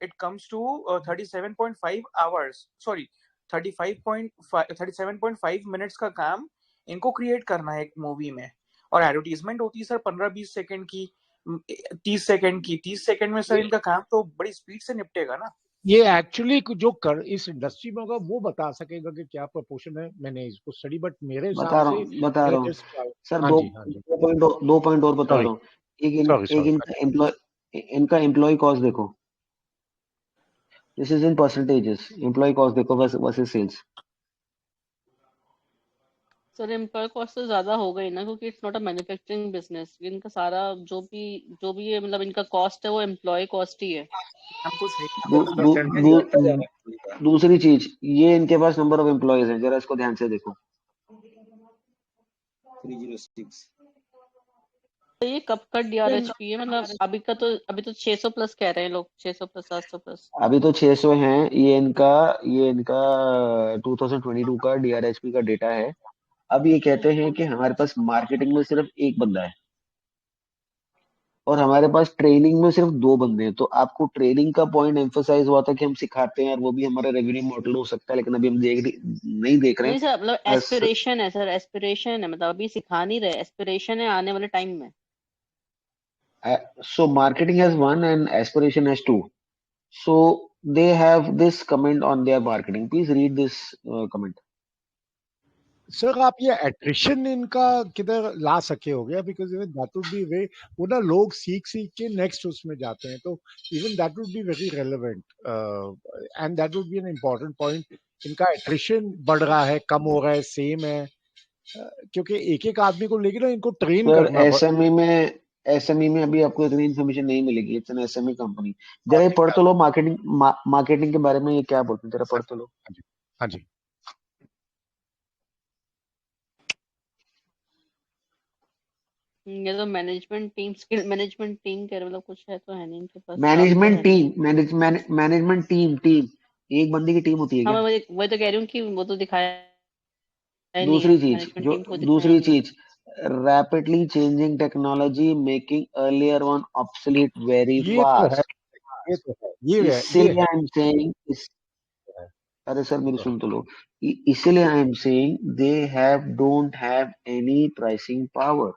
it comes to 37.5 hours, sorry, 37.5 minutes का काम इनको क्रिएट करना है एक मूवी में. और एडवर्टीजमेंट होती है सर 15-20 सेकंड की, 30 सेकंड की. 30 सेकंड में सर इनका काम तो बड़ी स्पीड से निपटेगा ना. ये एक्चुअली जो कर इस इंडस्ट्री में होगा वो बता सकेगा कि क्या प्रपोर्शन है. मैंने इसको स्टडी, बट मेरे हिसाब से बता रहा हूँ सर. हाँ जी, हाँ जी. 2 पॉइंट और बता सॉरी, रहा हूँ. एक सॉरी. इनका एम्प्लॉय कॉस्ट देखो. This is in percentages. Employee cost देखो versus sales. Sir employee cost तो ज्यादा हो गई ना, क्योंकि it's not a manufacturing business. इनका सारा जो भी ये मतलब इनका कॉस्ट है वो एम्प्लॉय कॉस्ट ही है. हम कुछ है दूसरी चीज, ये इनके पास नंबर ऑफ एम्प्लॉयज है, जरा इसको ध्यान से देखो. 306. तो ये कब का DRHP है? मतलब अभी तो 600 प्लस कह रहे हैं लोग, 600 प्लस, 700 प्लस. अभी तो 600 हैं. ये इनका 2022 का DRHP का डेटा है. अब ये कहते हैं कि हमारे पास मार्केटिंग में सिर्फ एक बंदा है और हमारे पास ट्रेनिंग में सिर्फ 2 बंदे हैं. तो आपको ट्रेनिंग का पॉइंट एम्फोसाइज हुआ था कि हम सिखाते हैं और वो भी हमारा रेवेन्यू मॉडल हो सकता है, लेकिन अभी हम नहीं देख रहे नहीं सर, मतलब हैं. एस्पिरेशन है सर, एस्पिरेशन है. मतलब अभी सिखा नहीं रहे, एस्पिरेशन है आने वाले टाइम में. So marketing has one and aspiration has two. So they have this comment on their marketing. Please read this comment. Sir आप ये एट्रिशन इनका किधर ला सके हो गया, because even that would be way. वो ना लोग सीख के नेक्स्ट उसमें जाते हैं, तो even that would be very relevant and that would B an important point. इनका एट्रिशन बढ़ रहा है, कम हो रहा है, सेम है? क्योंकि एक एक आदमी को लेके ना इनको ट्रेन सर करना SME में अभी आपको इतनी इन्फॉर्मेशन नहीं मिलेगी. It's an SME company. जरा ये पढ़ तो लो मार्केटिंग के बारे में ये क्या बोलते हैं, जरा पढ़ तो लो. हाँ जी. ये तो management team, skill management team कह रहे, मतलब कुछ है तो है नहीं इनके पास. Management team. एक बंदे की टीम होती है हाँ, क्या? मैं वही तो कह रही हूँ कि वो तो दिखाया नहीं है, दूसरी चीज मैनेजमेंट जो टीम को दिखाया दूसरी नहीं है. चीज, rapidly changing technology making earlier one obsolete very ये तो है, फास्ट. ये तो है, ये है. इसीलिए आई एम सेइंग, अरे सर मेरी सुन तो लो. इसीलिए I am saying they don't have any pricing power.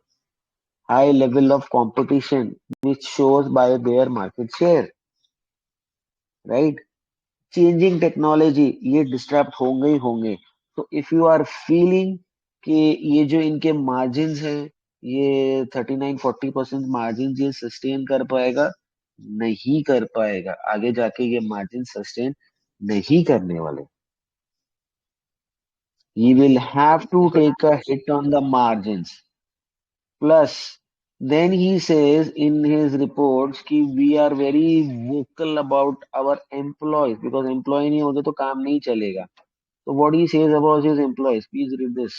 High level of competition which shows by their market share, right? Changing technology, ये डिस्टर्ब होंगे ही होंगे. तो इफ यू आर फीलिंग कि ये जो इनके मार्जिन हैं, ये 39-40% मार्जिन ये सस्टेन कर पाएगा, नहीं कर पाएगा. आगे जाके ये मार्जिन सस्टेन नहीं करने वाले. he will have to take a hit on the margins. Plus, then he says in his reports कि we are very vocal about our employees because employee नहीं होते तो काम नहीं चलेगा. So what he says about his employees, please read this.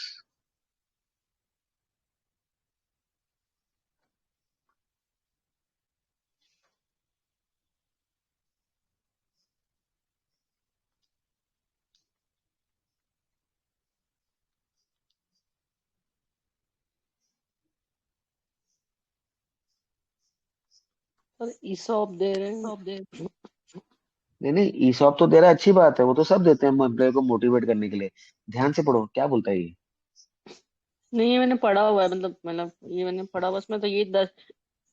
और ESOP दे रहे हैं. नहीं नहीं, ईसॉप तो दे रहा है, अच्छी बात है, वो तो सब देते हैं एम्प्लॉय को मोटिवेट करने के लिए. ध्यान से पढ़ो क्या बोलता है ये. नहीं, ये मैंने पढ़ा हुआ है, मतलब ये मैंने पढ़ा हुआ, उसमें तो ये 10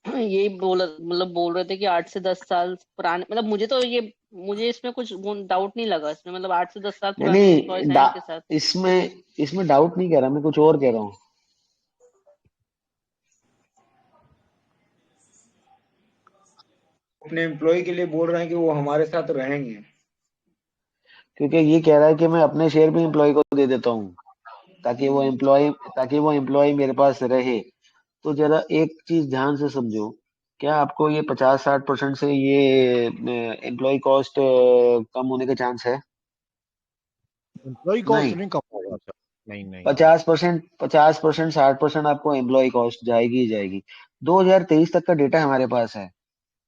यही बोल रहे थे कि 8 से 10 साल पुराने, मतलब मुझे इसमें कुछ डाउट नहीं लगा इसमें, मतलब 8 से 10 साल नहीं पुराने एम्प्लॉयज नहीं हैं इनके साथ. इसमें डाउट नहीं कह रहा, मैं कुछ और कह रहा हूँ. अपने एम्प्लॉय के लिए बोल रहे हैं कि वो हमारे साथ रहेंगे. क्योंकि ये कह रहा है कि मैं अपने शेयर भी एम्प्लॉय को दे देता हूँ ताकि वो हम्म. एम्प्लॉय मेरे पास रहे. तो जरा एक चीज ध्यान से समझो, क्या आपको ये 50-60% से ये एम्प्लॉय कॉस्ट कम होने के चांस है? एम्प्लॉय नहीं. कॉस्ट नहीं कम होगा सर, नहीं नहीं. 50%, 60% आपको एम्प्लॉय कॉस्ट जाएगी ही जाएगी. 2023 तक का डेटा हमारे पास है.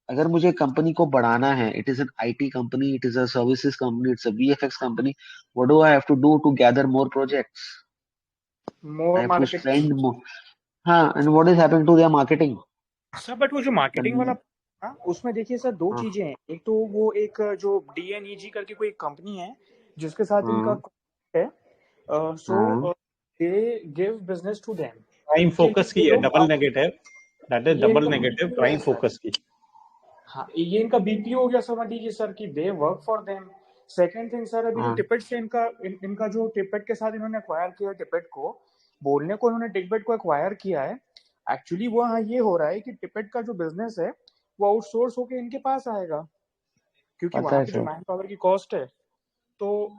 अगर मुझे कंपनी को बढ़ाना है, it is an IT company, it is a services company, it's a VFX company, what do I have to do to gather more projects? I more have to marketing. Spend more. हाँ, and what is happening to their marketing? Sir but वो जो marketing वाला, हाँ, उसमें देखिए sir दो हाँ चीजें हैं. एक तो वो एक जो डीएनईजी करके कोई कंपनी है जिसके साथ इनका हाँ contract है. हाँ. So they give business to them. Prime इनके फोकस लिए की ये है, लोग डबल नेगेटिव, दैट इज ये डबल इनका नेगेटिव बीपीओ है प्राइम सर. फोकस की. हाँ, ये इनका बीपीओ हो गया, समझ लीजिए सर कि they work for them. Second thing sir, अभी जो हाँ. टिपेट से इनका जो टिपेट के साथ इन्होंने एक्वायर किया है, टिपेट को बोलने को इन्होंने टिपेट को एक्वायर किया है. एक्चुअली वो हाँ ये हो रहा है कि टिपेट का जो बिजनेस है वो आउटसोर्स होके इनके पास आएगा, क्योंकि पता वहाँ है पे जो सर. मैन पावर की कॉस्ट है. तो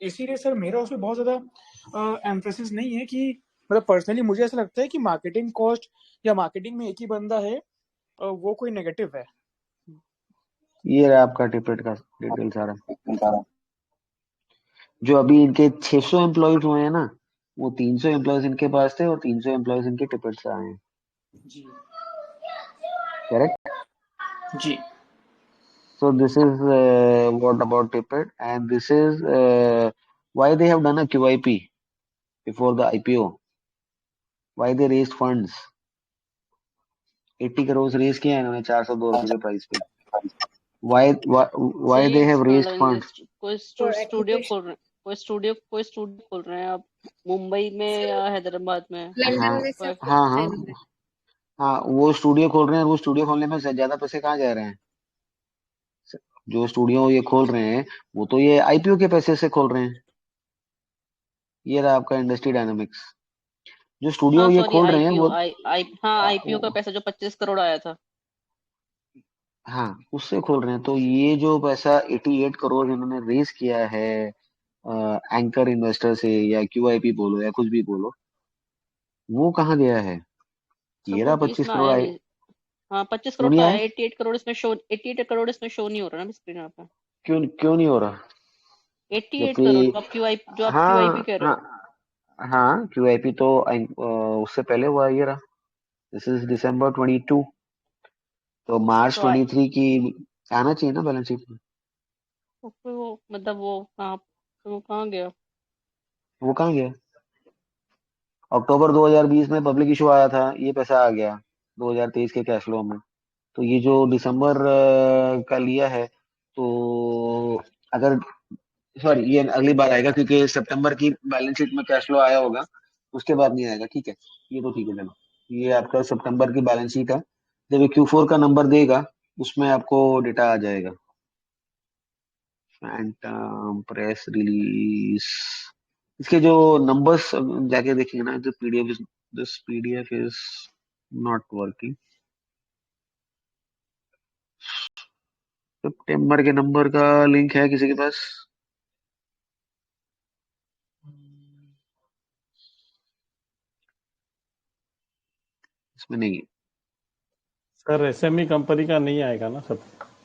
इसीलिए सर मेरा उसमें बहुत ज्यादा एम्फेसिस नहीं है कि, मतलब पर्सनली मुझे ऐसा लगता है कि मार्केटिंग कॉस्ट या मार्केटिंग में एक ही बंदा है, वो कोई नेगेटिव है. ये रहा आपका टिपेट का डिटेल सारा. जो अभी इनके 600 एम्प्लॉयज हुए हैं ना, वो 300 एम्प्लॉयज इनके पास थे और 300 एम्प्लॉयज इनके टिपेट से आए हैं. जी. करेक्ट. जी. So this is what about Tippett, and this is why they have done a QIP before the IPO. Why they raised funds. 80 crores raise किया है इन्होंने 402 रुपए के प्राइस पे. Why सर ये they have raised मतलब funds? कोई for studio acquisition. खोल रहे हैं, कोई स्टूडियो खोल रहे हैं आप, मुंबई में या हैदराबाद में. लंदन हाँ में सब कोई- हाँ हाँ चैनल है. हाँ. वो स्टूडियो खोल रहे हैं और वो स्टूडियो खोलने में ज्यादा पैसे कहाँ जा रहे हैं? जो स्टूडियो ये खोल रहे हैं वो तो ये आईपीओ के पैसे से खोल रहे हैं. ये रहा आपका इंडस्ट्री डायनामिक्स. जो स्टूडियो हाँ ये सॉरी, खोल रहे हैं आईपीओ वो हाँ, आईपीओ का पैसा जो 25 करोड़ आया था. हाँ उससे खोल रहे हैं. तो ये जो पैसा 88 करोड़ इन्होंने रेज किया है एंकर इन्वेस्टर से या क्यूआईपी बोलो या कुछ भी बोलो, वो कहाँ गया है? सर ये वो रहा भी 25 इसमें करोड़ आया आए. नहीं. हाँ 25 क्यों करोड़ नहीं तो आया, आए? 88 करोड़ इसमें शो नहीं हो रहा ना स्क्रीन पे. क्यों क्यों नहीं हो रहा? 88 करोड़ जबकि जो आप क्यूआईपी हाँ कह रहे हाँ हो. हाँ, क्यूआईपी तो उससे पहले हुआ. ये रहा, दिस इज December 22. तो मार्च तो 23 की आना चाहिए ना बैलेंस शीट में. तो फिर वो मतलब वो कहाँ गया. वो कहाँ गया? अक्टूबर 2020 में पब्लिक इशू आया था, ये पैसा आ गया 2023 के कैश फ्लो में. तो ये जो दिसंबर का लिया है, तो अगर सॉरी ये अगली बार आएगा क्योंकि सितंबर की बैलेंस शीट में कैश फ्लो आया होगा, उसके बाद नहीं आएगा. ठीक है, ये तो ठीक है. चलो, ये आपका सितंबर की बैलेंस शीट है. जब ये Q4 का नंबर देगा उसमें आपको डेटा आ जाएगा. फैंटम प्रेस रिलीज, इसके जो नंबर्स जाके देखेंगे ना, जो PDF, this PDF is not working. सितंबर के नंबर का लिंक है किसी के पास? इसमें नहीं है। सर एसएमई कंपनी का नहीं आएगा ना सब,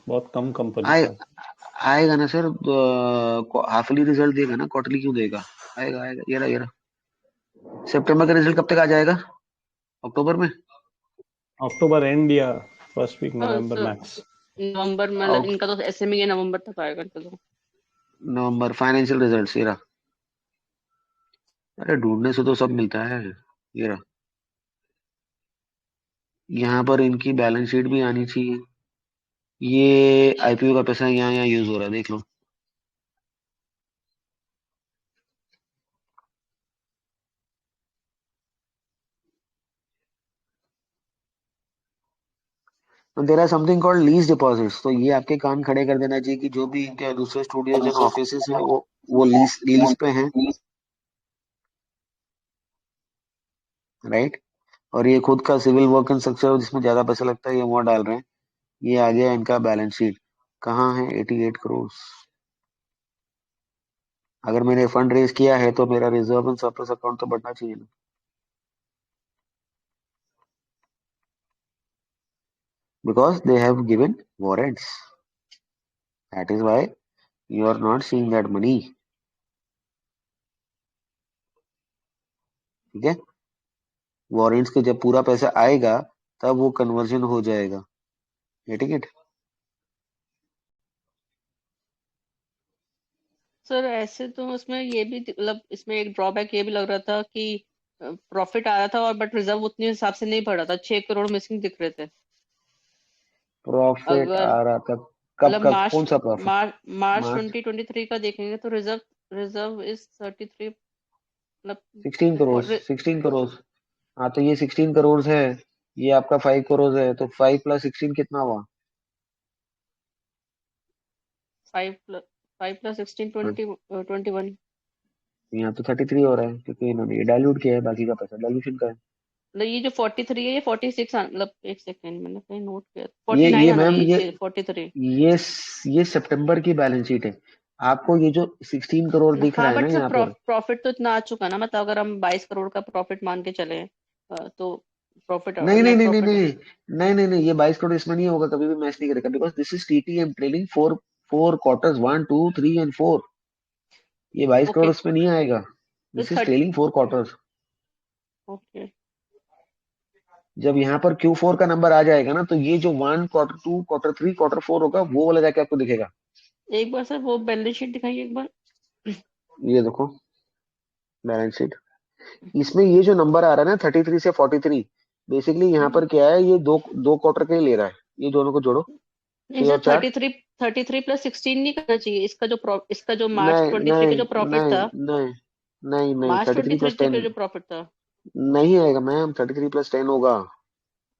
बहुत कम कंपनी आए का। आएगा ना सर, हाफली रिजल्ट देगा ना, क्वार्टरली क्यों देगा? आएगा आएगा, ये रहा। सितंबर का रिजल्ट कब तक आ जाएगा? अक्टूबर में? अक्टूबर एंड या फर्स्ट वीक हाँ नवंबर सर, मैक्स। नवंबर मतलब आउट इनका तो एसएमई है, नवंबर तक आएगा इनका तो। नवंबर फाइनेंशियल रिजल्ट ये रहा। अरे ढूंढने से तो सब मिलता है। ये रहा। यहाँ पर इनकी बैलेंस शीट भी आनी चाहिए। ये आईपीओ का पैसा यहाँ यहाँ यूज हो रहा है, देख लो। There are something called lease deposits, तो ये आपके कान खड़े कर देना चाहिए कि जो भी इनके दूसरे स्टूडियोज एंड ऑफिस हैं वो लीज लीज पे हैं, राइट। और ये खुद का सिविल वर्क एंड स्ट्रक्चर जिसमें ज्यादा पैसा लगता है ये वहाँ डाल रहे हैं। ये आ गया इनका बैलेंस शीट। कहाँ है? 88 करोड़। अगर मैंने फंड रेज किया है तो मेरा रिजर्व एंड सरप्लस अकाउंट तो बढ़ना चाहिए ना, because they have given warrants, that is why you are not seeing that money. ठीक है, वारंट्स के जब पूरा पैसा आएगा तब वो कन्वर्जन हो जाएगा। Getting it? सर ऐसे तो उसमें ये भी मतलब इसमें एक ड्रॉबैक ये भी लग रहा था कि प्रॉफिट आ रहा था और बट रिजर्व उतने हिसाब से नहीं बढ़ रहा था, 6 करोड़ मिसिंग दिख रहे थे। प्रॉफिट अगर आ रहा था? कब मतलब कब कौन सा प्रॉफिट? मार्च मार्च 2023 का देखेंगे तो रिजर्व रिजर्व इज 33, मतलब 16 करोड़, 16 करोड़। हाँ तो ये 16 करोड़ है, ये आपका 5 करोड़ है, तो 5 प्लस 16 कितना हुआ? 5 + 16 21। यहाँ तो 33 हो रहा है क्योंकि इन्होंने ये डाइल्यूट किया है, बाकी का पैसा डाइल्यूशन का है। मतलब ये जो 43 है ये 46 मतलब एक सेकंड मैंने कहीं नोट किया, ये 49 ये आना मैम चाहिए, 43। ये ये सितंबर की बैलेंस शीट है। आपको ये जो 16 करोड़ दिख रहा हाँ है ना बट सर यहाँ पर, प्रॉफिट तो इतना आ चुका ना, मतलब अगर हम 22 करोड़ का प्रॉफिट मान के चले तो प्रॉफिट नहीं नहीं नेट नहीं नहीं प्रॉफिट। नहीं नहीं नहीं नहीं, ये 22 करोड़ इसमें नहीं होगा, कभी भी मैच नहीं करेगा, because this is TTM trailing four quarters, 1 2 3 and 4। ये 22 करोड़ ओके उसमें नहीं आएगा। तो this is 30। Trailing 4 quarters. Okay जब यहाँ पर Q4 का नंबर आ जाएगा ना, तो ये जो 1 क्वार्टर 2 क्वार्टर 3 क्वार्टर 4 होगा वो वाला जाके आपको दिखेगा। एक बार सर वो बैलेंस शीट दिखाइए एक बार। ये देखो बैलेंस शीट, इसमें ये जो नंबर आ रहा है ना 33 से 43, बेसिकली यहाँ पर क्या है, ये दो दो क्वार्टर के ही ले रहा है। ये दोनों को जोड़ो, नहीं 6 सर, और 4। 33 + 16 नहीं करना चाहिए, इसका जो मार्च नहीं 23 नहीं का जो प्रॉफिट नहीं था, नहीं नहीं नहीं, मार्च 33 प्लस 23 टेन का जो प्रॉफिट था। नहीं आएगा मैम, 33 प्लस 10 होगा।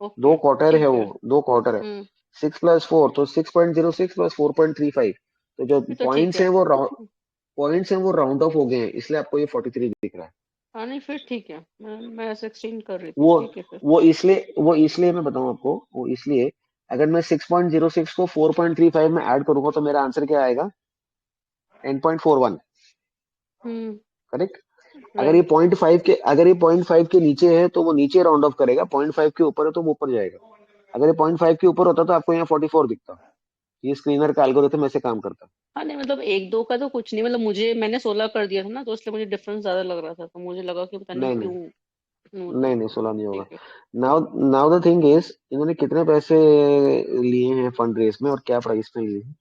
दो ओके क्वार्टर है ठीक वो, है। 2 क्वार्टर है। 6 + 4 तो 6.06 प्लस 4.35, तो जो फिर तो ठीक पॉइंट्स है। हैं वो राउंड ऑफ हो गए हैं, इसलिए आपको ये 43 दिख रहा है। हाँ नहीं फिर ठीक है, मैं 16 कर रही थी, वो ठीक है फिर। वो इसलिए मैं बताऊं आपको, वो इसलिए अगर मैं 6.06 को 4.35 में ऐड करूंगा तो मेरा आंसर क्या आएगा? 10.41। करेक्ट। अगर ये राइट। 0.5 के नीचे है तो वो नीचे राउंड ऑफ करेगा, 0.5 के ऊपर है तो वो ऊपर जाएगा। अगर ये 0.5 के ऊपर होता तो आपको यहाँ 44 दिखता। ये स्क्रीनर का एल्गोरिथम ऐसे काम करता। हाँ नहीं मतलब एक दो का तो कुछ नहीं, मतलब मैंने 16 कर दिया था ना, तो इसलिए मुझे डिफरेंस ज्यादा लग रहा था, तो मुझे लगा कि पता नहीं नहीं क्यों नहीं होता है। नहीं नहीं, 16 नहीं होगा। ठीक है। Now now the thing is, इन्होंने कितने पैसे लिए हैं फंड रेस में और क्या प्राइस में लिए हैं?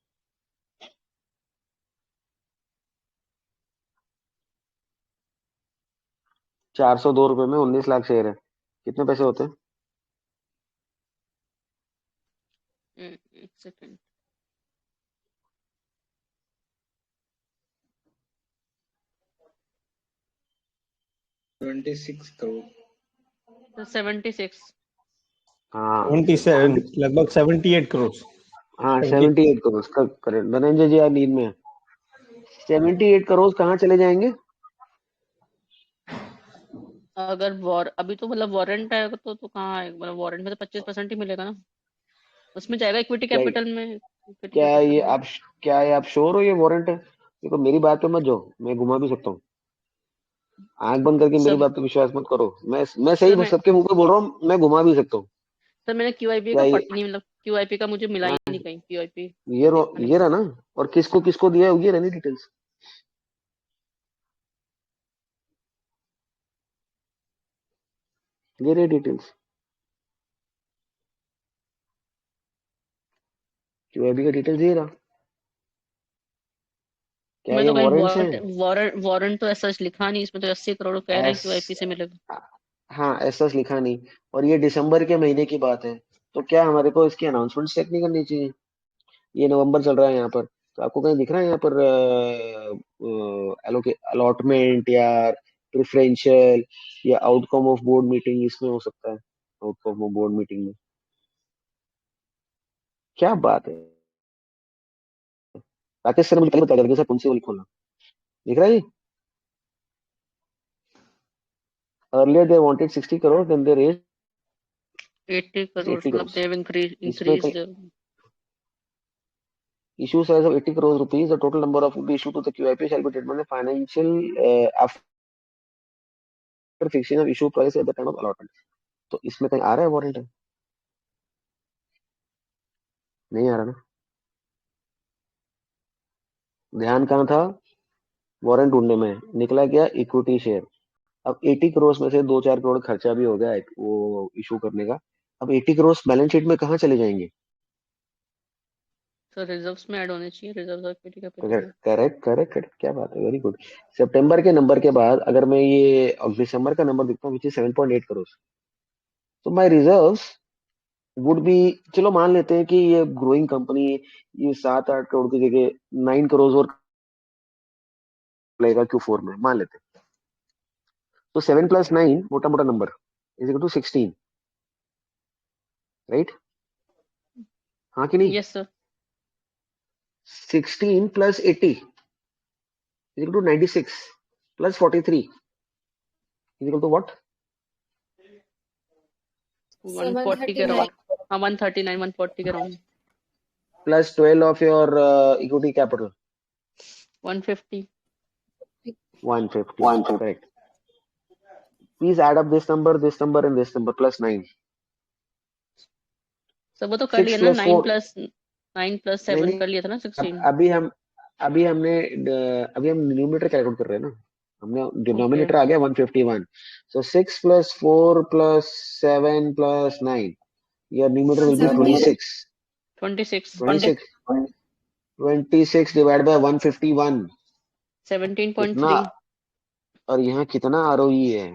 402 रुपए में 19 लाख शेयर है, कितने पैसे होते हैं? एक सेकंड। 26 करोड़। 76। हाँ 27, लगभग 78 करोड़। हाँ 70। 78 करोड़ का करेक्ट। धनंजय जी आप नींद में हैं। 78 करोड़ कहाँ चले जाएंगे? अगर अभी तो मतलब वारंट आएगा तो कहाँ आएगा, मतलब वारंट में तो 25% ही मिलेगा ना, उसमें जाएगा इक्विटी क्या कैपिटल में, इक्विटी क्या कैपिटल ये में। आप, क्या ये आप श्योर हो ये वारंट है? देखो मेरी बात पे मत जाओ, मैं घुमा भी सकता हूँ। आंख बंद करके मेरी सब बात पे विश्वास मत करो। मैं सही सर मैं सबके मुंह पे बोल रहा हूँ, मैं घुमा भी सकता हूँ। सर मैंने क्यूआईपी क्या का ये पढ़ा नहीं, मतलब क्यूआईपी का मुझे मिला ही नहीं कहीं, क्यूआईपी देखना ये नहीं। रहा ना। और किसको किसको दिया है ये रहनी डिटेल्स, ये रही डिटेल्स। क्यूआईबी का डिटेल्स ये रहा। क्या मैं ये तो कहीं वारंट्स वारंट हैं? वारंट वारंट तो ऐसा लिखा नहीं, इसमें तो 80 करोड़ कह रहे हैं एस क्यूआईपी से मिलेगा। हाँ ऐसा लिखा नहीं। और ये दिसंबर के महीने की बात है, तो क्या हमारे को इसकी अनाउंसमेंट चेक नहीं करनी चाहिए? ये नवंबर चल रहा है यहाँ पर, तो आपको कहीं दिख रहा है यहाँ पर अलॉटमेंट या प्रेफरेंशियल या आउटकम ऑफ बोर्ड मीटिंग? इसमें हो सकता है आउटकम ऑफ बोर्ड मीटिंग में। क्या बात है, राकेश सर ने मुझे पहले बताया था सर कौन सी वाली खोलना। दिख रहा है ये? Earlier they wanted 60 crore, then they raise 80 crore 80 मतलब करोड़। देव इसमें increase. issue size of 80 crores rupees, the total number of rupees issued to the QIP shall be determined by financial after fixing of issue price at the time of allotment। तो इसमें कहीं आ रहा है warrant? नहीं आ रहा ना। ध्यान कहाँ था? वारंट ढूंढने में। निकला क्या? Equity share. अब 80 करोड़ में से 2-4 करोड़ खर्चा भी हो गया वो इशू करने का। अब 80 करोड़ बैलेंस शीट में कहाँ चले जाएंगे? सर रिजर्व्स में ऐड होने चाहिए, रिजर्व इक्विटी कैपिटल में। करेक्ट करेक्ट करेक्ट, क्या बात है, वेरी गुड। सितंबर के नंबर के बाद अगर मैं ये दिसंबर का नंबर देखता हूँ विच इज 7.8 करोड़, तो माय रिजर्व्स वुड बी, चलो मान लेते हैं कि ये ग्रोइंग कंपनी ये 7-8 करोड़ की जगह 9 करोड़ और लेगा Q4 में, मान लेते हैं। तो 7 + 9 मोटा मोटा number is equal to 16, right? हाँ कि नहीं? Yes sir. 16 + 80 is equal to 96 + 43 is equal to what? 140 के 739। अराउंड। हाँ 139 140 के around. Plus 12 of your equity capital 150। 150, correct. Please add up this number and this number +9। Sir वो तो कर 6 लिया ना, + 4 9 + नहीं 7 नहीं, कर लिया था ना, 16। अभी हम अभी हमने अभी हम न्यूमरेटर कैलकुलेट कर रहे हैं ना, हमने ओके डिनोमिनेटर आ गया 151। सो 6 + 4 + 7 + 9, your numerator will be 26। 26 26 divide by 151 कितना? 17.3। और यहाँ कितना ROE है?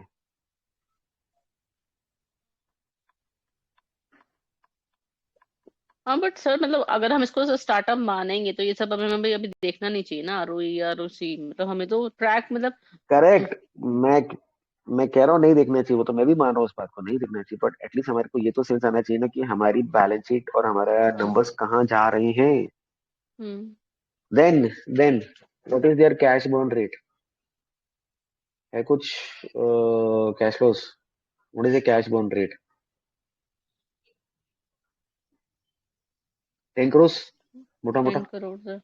हाँ बट सर मतलब अगर हम इसको स्टार्टअप मानेंगे तो ये सब हमें अभी अभी देखना नहीं चाहिए ना, आरओई आरओसी, मतलब हमें तो ट्रैक मतलब। करेक्ट। मैं मैं कह रहा हूँ नहीं देखना चाहिए, वो तो मैं भी मान रहा हूँ उस बात को नहीं देखना चाहिए, बट एटलीस्ट हमारे को ये तो सेंस आना चाहिए ना कि हमारी बैलेंस शीट और हमारा नंबर्स कहाँ जा रहे हैं। Hmm then what is their cash burn rate? है कुछ cash flows? What is the cash burn rate? 10 crore मोटा मोटा। 10 करोड़ सर।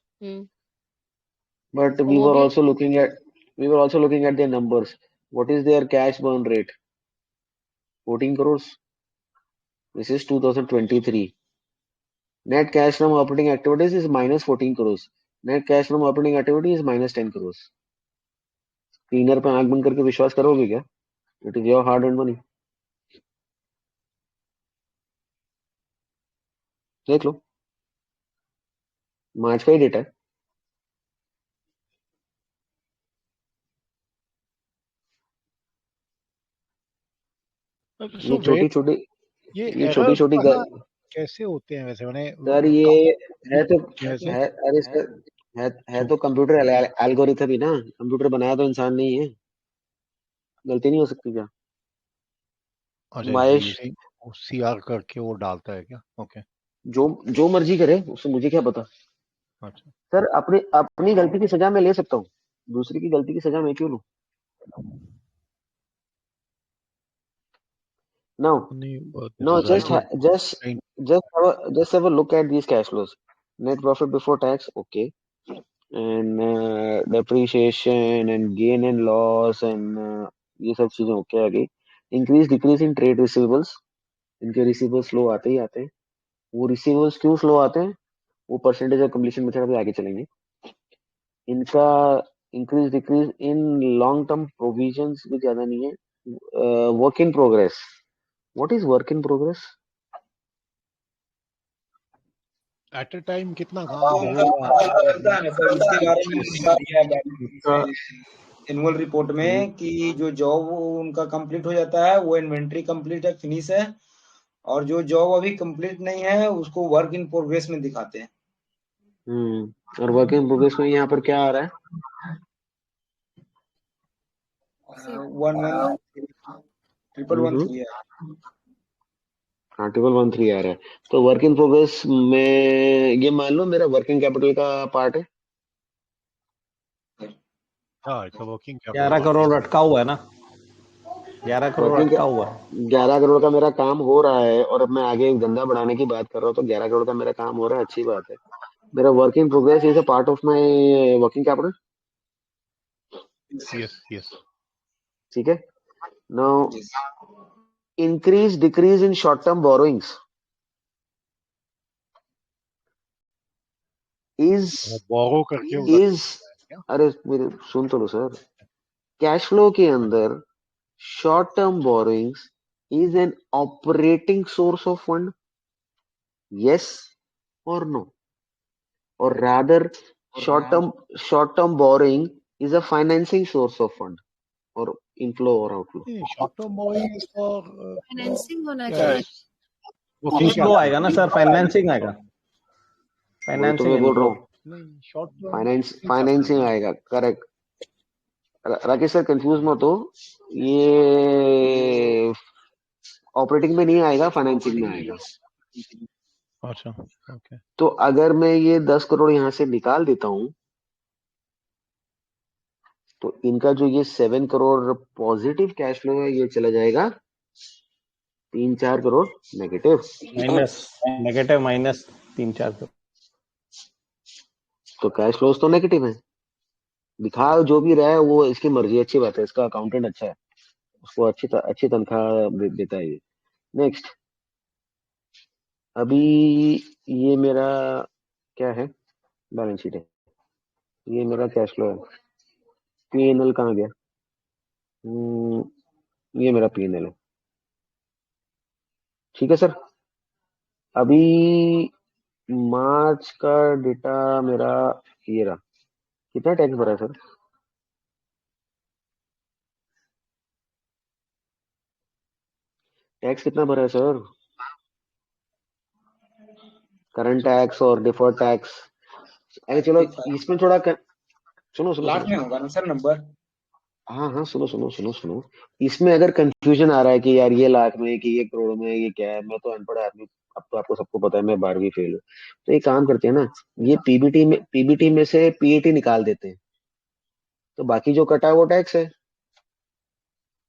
बट और वो भी we were also looking at their numbers. What is their cash burn rate? 14 crores. This is 2023. Net cash from operating activities is -14 crores. Net cash from operating activity is -10 crores. Cleaner पे आंख बंद करके विश्वास करोगे क्या? It is your hard and money. देख लो, मार्च का ही data है। सो ये छोटी छोटी ये ये छोटी एरर्स छोटी कहाँ कैसे होते हैं वैसे, मैंने सर ये है तो कैसे? है, अरे सर है तो कंप्यूटर एल्गोरिथम ही ना, कंप्यूटर बनाया तो इंसान नहीं है, गलती नहीं हो सकती क्या? अच्छा, महेश यूजिंग CR करके वो डालता है क्या? ओके, जो मर्जी करे, उससे मुझे क्या पता। अच्छा। सर अपनी अपनी गलती की सजा मैं ले सकता हूँ, दूसरे की गलती की सजा मैं क्यों लूं? नाउ नहीं, No, result just have a look at these cash flows. Net profit before tax, okay. And depreciation and gain and loss and ये सब चीजें ओके आ गई। Increase decrease in trade receivables, इनके रिसीवेबल्स स्लो आते ही आते हैं। वो रिसीवेबल्स क्यों स्लो आते हैं, वो परसेंटेज ऑफ कम्प्लीशन मेथड पे आगे चलेंगे। इनका increase decrease in long term provisions भी ज्यादा नहीं है। Work in progress, what is work in progress? At a time कितना काम उनका होगा, करता है ना सर, उसके बारे में उनका दिया है उसका एनुअल रिपोर्ट में कि जो जॉब उनका कंप्लीट हो जाता है वो इन्वेंट्री कंप्लीट है, फिनिश है, और जो जॉब अभी कंप्लीट नहीं है उसको वर्क इन प्रोग्रेस में दिखाते हैं। और वर्क इन प्रोग्रेस में यहाँ पर क्या आ रहा है? 1113 है। हाँ 1113 आ रहा है। तो वर्क इन प्रोग्रेस में ये मान लो मेरा वर्किंग कैपिटल का पार्ट है। हाँ इट्स वर्किंग 11 करोड़ अटका हुआ है ना, 11 करोड़ वर्किंग अटका हुआ है। 11 करोड़ का मेरा काम हो रहा है और अब मैं आगे धंधा बढ़ाने की बात कर रहा हूँ, तो 11 करोड़ का मेरा काम हो रहा है, अच्छी बात है। मेरा work in progress is a part of my working capital. Yes yes ठीक है। Now increase decrease in short term borrowings is borrow करके होगा इज अरे मेरे सुन तो लो सर, कैश फ्लो के अंदर short term borrowings is an operating source of fund, yes or no, or rather short term borrowing is a financing source of fund or inflow or outflow? Short term borrowing is for financing होना क्या चाहिए। Working inflow आएगा ना sir, financing आएगा, वही तो financing मैं बोल रहा इनफ्लो। हूँ, नहीं शॉर्ट टर्म फाइनेंसिंग आएगा, करेक्ट। राकेश सर कंफ्यूज मत हो, ये ऑपरेटिंग में नहीं आएगा, फाइनेंसिंग में आएगा। अच्छा ओके तो अगर मैं ये 10 करोड़ यहाँ से निकाल देता हूँ, तो इनका जो ये 7 करोड़ पॉजिटिव कैश फ्लो है ये चला जाएगा 3-4 crore negative. Minus, negative minus 3-4 crore. तो कैश फ्लोज तो नेगेटिव है, दिखा जो भी रहा है वो इसकी मर्जी, अच्छी बात है, इसका अकाउंटेंट अच्छा है, उसको अच्छी तनख्वाह देता है ये। नेक्स्ट, अभी ये मेरा क्या है, बैलेंस शीट है, ये मेरा कैश फ्लो है। पीएनएल कहाँ गया? ये मेरा पीएनएल है। ठीक है सर। अभी मार्च का डेटा मेरा ये रहा, कितना टैक्स भरा है सर? टैक्स कितना भरा है सर? करंट टैक्स और डिफर्ड टैक्स। अरे चलो इसमें थोड़ा सुनो सुनो लाख सुनो में सुनो होगा ना सर नंबर? हाँ सुनो सुनो सुनो सुनो, इसमें अगर कंफ्यूजन आ रहा है कि यार ये लाख में कि ये करोड़ में, ये क्या है, मैं तो अनपढ़ आदमी, अब तो आपको सबको पता है मैं 12वीं फेल हूँ। तो एक काम करते हैं ना, ये पीबीटी में से पीएटी निकाल देते हैं, तो बाकी जो कटा है वो टैक्स है।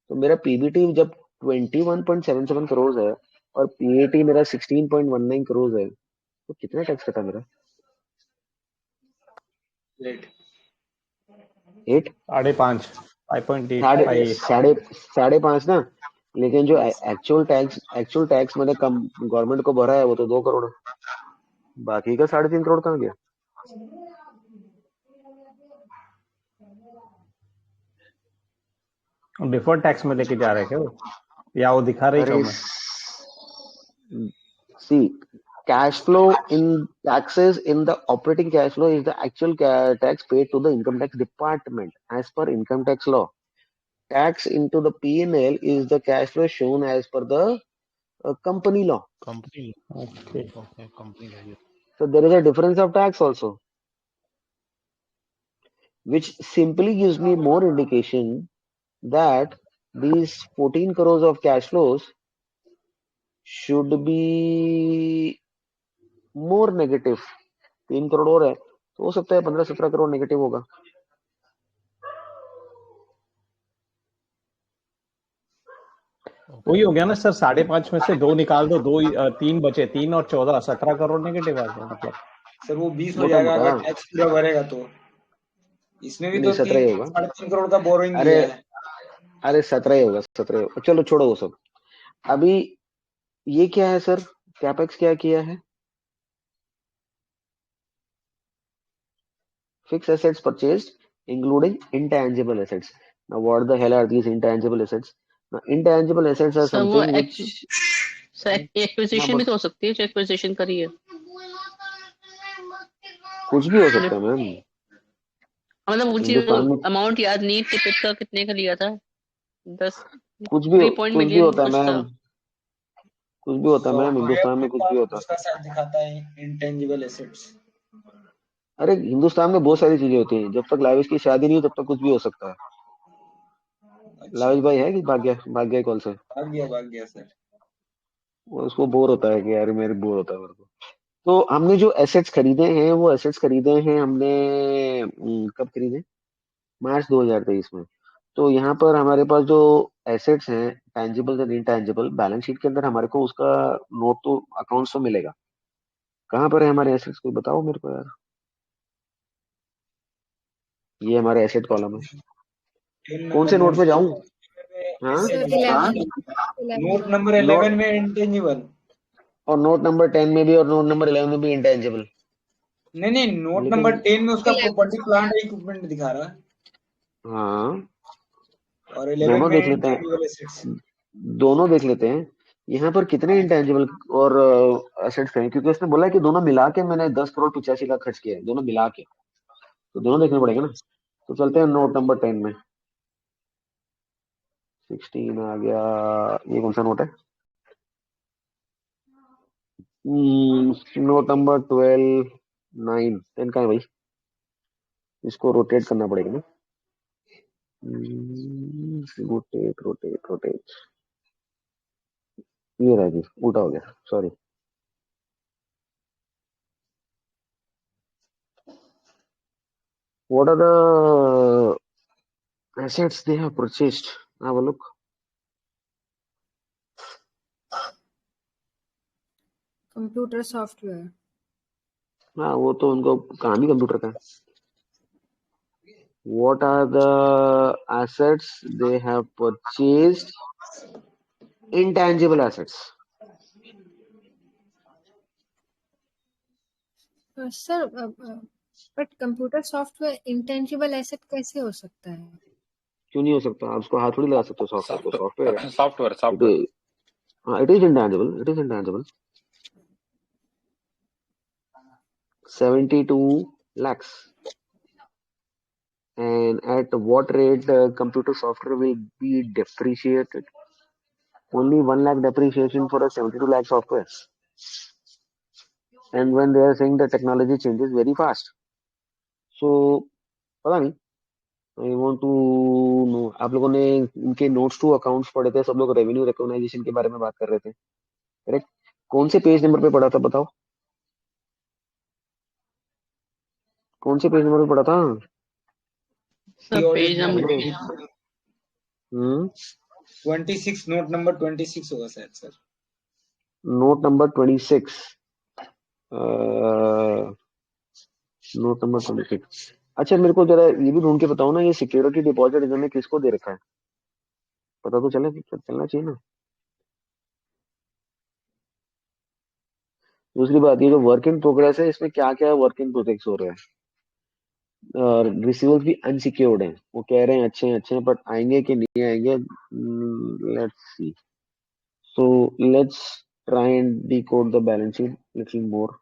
तो मेरा पीबीटी जब 21.77 करोड़ है और पीएटी मेरा 16.19 करोड़ है, तो कितना टैक्स कटा मेरा? 8 5.8 साढ़े पांच ना, लेकिन जो एक्चुअल टैक्स मैंने कम गवर्नमेंट को भरा है वो तो 2 करोड़ है, बाकी का 3.5 करोड़ कहाँ गया? डिफर्ड टैक्स में लेके जा रहे हैं क्या वो, या वो दिखा रही अरे कम है? सी, cash flow in taxes in the operating cash flow is the actual tax paid to the income tax department as per income tax law. Tax into the P&L is the cash flow shown as per the company law. Company okay, company लगी So there is a difference of tax also, which simply gives me more indication that these 14 crores of cash flows should be more negative. 3 crore और है तो हो सकता है 15-17 crore negative होगा। वही हो गया ना सर, 5.5 में से 2 निकाल दो, 3 बचे, 3 और 14, 17 करोड़ नेगेटिव आ गया मतलब। सर वो 20 हो वो तो जाएगा बता, अगर टैक्स पूरा भरेगा तो। इसमें भी नहीं तो 17 ही होगा। 3.5 करोड़ का बोरोइंग अरे दिया है। अरे 17 ही होगा, 17 होगा। चलो छोड़ो वो सब। अभी ये क्या है सर, कैपेक्स क्या किया है? Fixed assets purchased, including intangible assets. Now, what the hell are these intangible assets? Now, intangible assets are sir वो something which सर एक्विजिशन भी तो हो सकती है, जो एक्विजिशन करी है। कुछ भी हो सकता है मैम। मतलब मुझे हिंदुस्तान में अमाउंट याद नहीं, टिकट का कितने का लिया था, 10 कुछ 3 पॉइंट भी मिलियन होता है कुछ था। मैम, कुछ भी होता है मैम, हिंदुस्तान में कुछ भी होता है। उसका साथ दिखाता है इंटेंजिबल एसेट्स। अरे हिंदुस्तान में बहुत सारी चीजें होती हैं, जब तक लाविश की शादी नहीं हो तब तक कुछ भी हो सकता है। अच्छा, लाविश भाई है कि भाग गया कॉल से? भाग गया सर। वो उसको बोर होता है कि यार मेरे बोर होता है मेरे को। तो हमने जो एसेट्स खरीदे हैं, वो एसेट्स खरीदे हैं हमने कब खरीदे? मार्च 2023 में। तो यहाँ पर हमारे पास जो एसेट्स हैं, tangible and intangible, balance sheet के अंदर हमारे को उसका नोट तो अकाउंट्स तो मिलेगा। कहाँ पर है हमारे एसेट्स, कोई बताओ मेरे को यार। ये हमारे एसेट कॉलम है। कौन से नोट पे जाऊं? हाँ सर 11 नोट नंबर 11 में इंटेंजिबल, और नोट नंबर 10 में भी और नोट नंबर 11 में भी इंटेंजिबल। नहीं नोट लेकिन नंबर 10 में उसका प्रॉपर्टी प्लांट इक्विपमेंट दिखा रहा है, हाँ और 11 दोनों में देख लेते हैं, इंटेंजिबल एसेट्स। दोनों देख लेते हैं। यहाँ पर कितने इंटेंजिबल और एसेट्स हैं, क्योंकि उसने बोला कि दोनों मिला के मैंने 10 करोड़ 85 लाख खर्च किए हैं, दोनों मिला के, तो दोनों देखने पड़ेगा ना। तो चलते हैं नोट नंबर 10 में। 16 आ गया, ये कौन सा नोट है? नोट नंबर 12, 9, 10 का है भाई, इसको रोटेट करना पड़ेगा ना। रोटेट रोटेट रोटेट, ये रहा जी, उल्टा हो गया, sorry. What are the assets they have purchased? Have a look. Computer software. हाँ वो तो उनको काम ही कंप्यूटर का है। What are the assets they have purchased? Intangible assets. Sir but computer software intangible asset कैसे हो सकता है? क्यों नहीं हो सकता? आप उसको हाथ थोड़ी लगा सकते हो, सॉफ्टवेयर को, सॉफ्टवेयर है। सॉफ्टवेयर हाँ it is intangible, it is intangible. 72 lakhs. And at what rate computer software will be depreciated? Only 1 lakh depreciation for a 72 lakh software. And when they are saying the technology changes very fast. So पता नहीं, I want to know. आप लोगों ने इनके notes to accounts पढ़े थे, सब लोग रेवेन्यू रिकॉग्नाइजेशन के बारे में बात कर रहे थे, करेक्ट? कौन से पेज नंबर पे पढ़ा था बताओ, कौन से पेज नंबर पे पढ़ा था? Sir page number 26, note number 26 होगा शायद sir. Note number 26, note number 26। अच्छा मेरे को जरा ये भी ढूंढ के बताओ ना, ये सिक्योरिटी डिपॉजिट इन्होंने किसको दे रखा है, पता तो चलना चाहिए ना। दूसरी बात, ये जो वर्क इन प्रोग्रेस है, इसमें क्या क्या वर्क इन प्रोग्रेस हो रहा है? और रिसीवर्स भी अनसिक्योर्ड हैं, वो कह रहे हैं अच्छे हैं बट आएंगे कि नहीं आएंगे, let's see. So let's try and decode the balance sheet little more.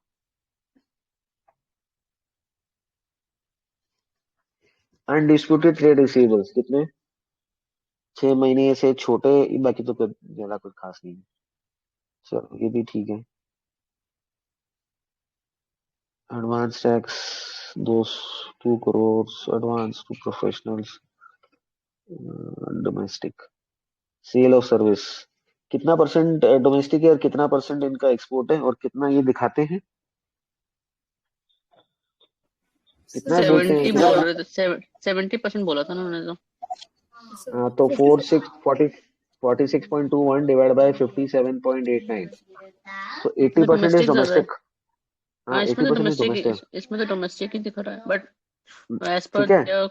Undisputed trade receivables कितने? 6 महीने से छोटे, बाकी तो ज्यादा कुछ खास नहीं है। चलो ये भी ठीक है। Advance tax 2 crore, advance to professionals, domestic sale of service कितना परसेंट डोमेस्टिक है और कितना परसेंट इनका एक्सपोर्ट है, और कितना ये दिखाते हैं, कितना बोलते हैं 70 कितना? बोल रहे थे, 70% बोला था ना उन्होंने तो। तो 46.21 डिवाइड बाय 57.89, तो 80% इज डोमेस्टिक ज्यादा है। डोमेस्टिक। हाँ हाँ इसमें 80% इज तो डोमेस्टिक। डोमेस्टिक ही दिख रहा है, बट एज पर ठीक है,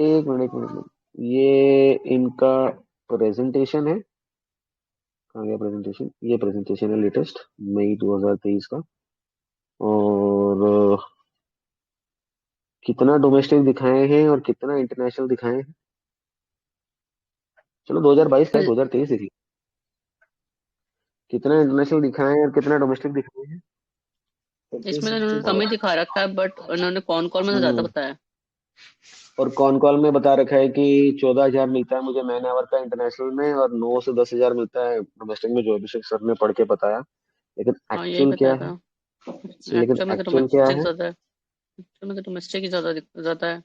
एक मिनट, ये इनका प्रेजेंटेशन है। कहाँ गया प्रेजेंटेशन? ये प्रेजेंटेशन है लेटेस्ट मई 2023 का। और कितना डोमेस्टिक दिखाए हैं और कितना इंटरनेशनल दिखाए हैं? चलो 2022 का है, 2023 देखिए कितना इंटरनेशनल दिखाए हैं और कितना डोमेस्टिक दिखाए हैं। इसमें तो उन्होंने कम ही दिखा रखा है, बट उन्होंने कौन कॉल में तो ज्यादा बताया। और कौन कॉल में बता रखा है कि 14,000 मिलता है मुझे मैन आवर का इंटरनेशनल में, और 9 से 10,000 मिलता है डोमेस्टिक में, जो अभिषेक सर ने पढ़ के बताया। लेकिन हाँ, यही एक्चुअल क्या बताया है? था। लेकिन एक्चुअल में तो एक्चुअल क्या डोमेस्टिक है? ज्यादा है। एक्चुअल में तो डोमेस्टिक ही ज्यादा है।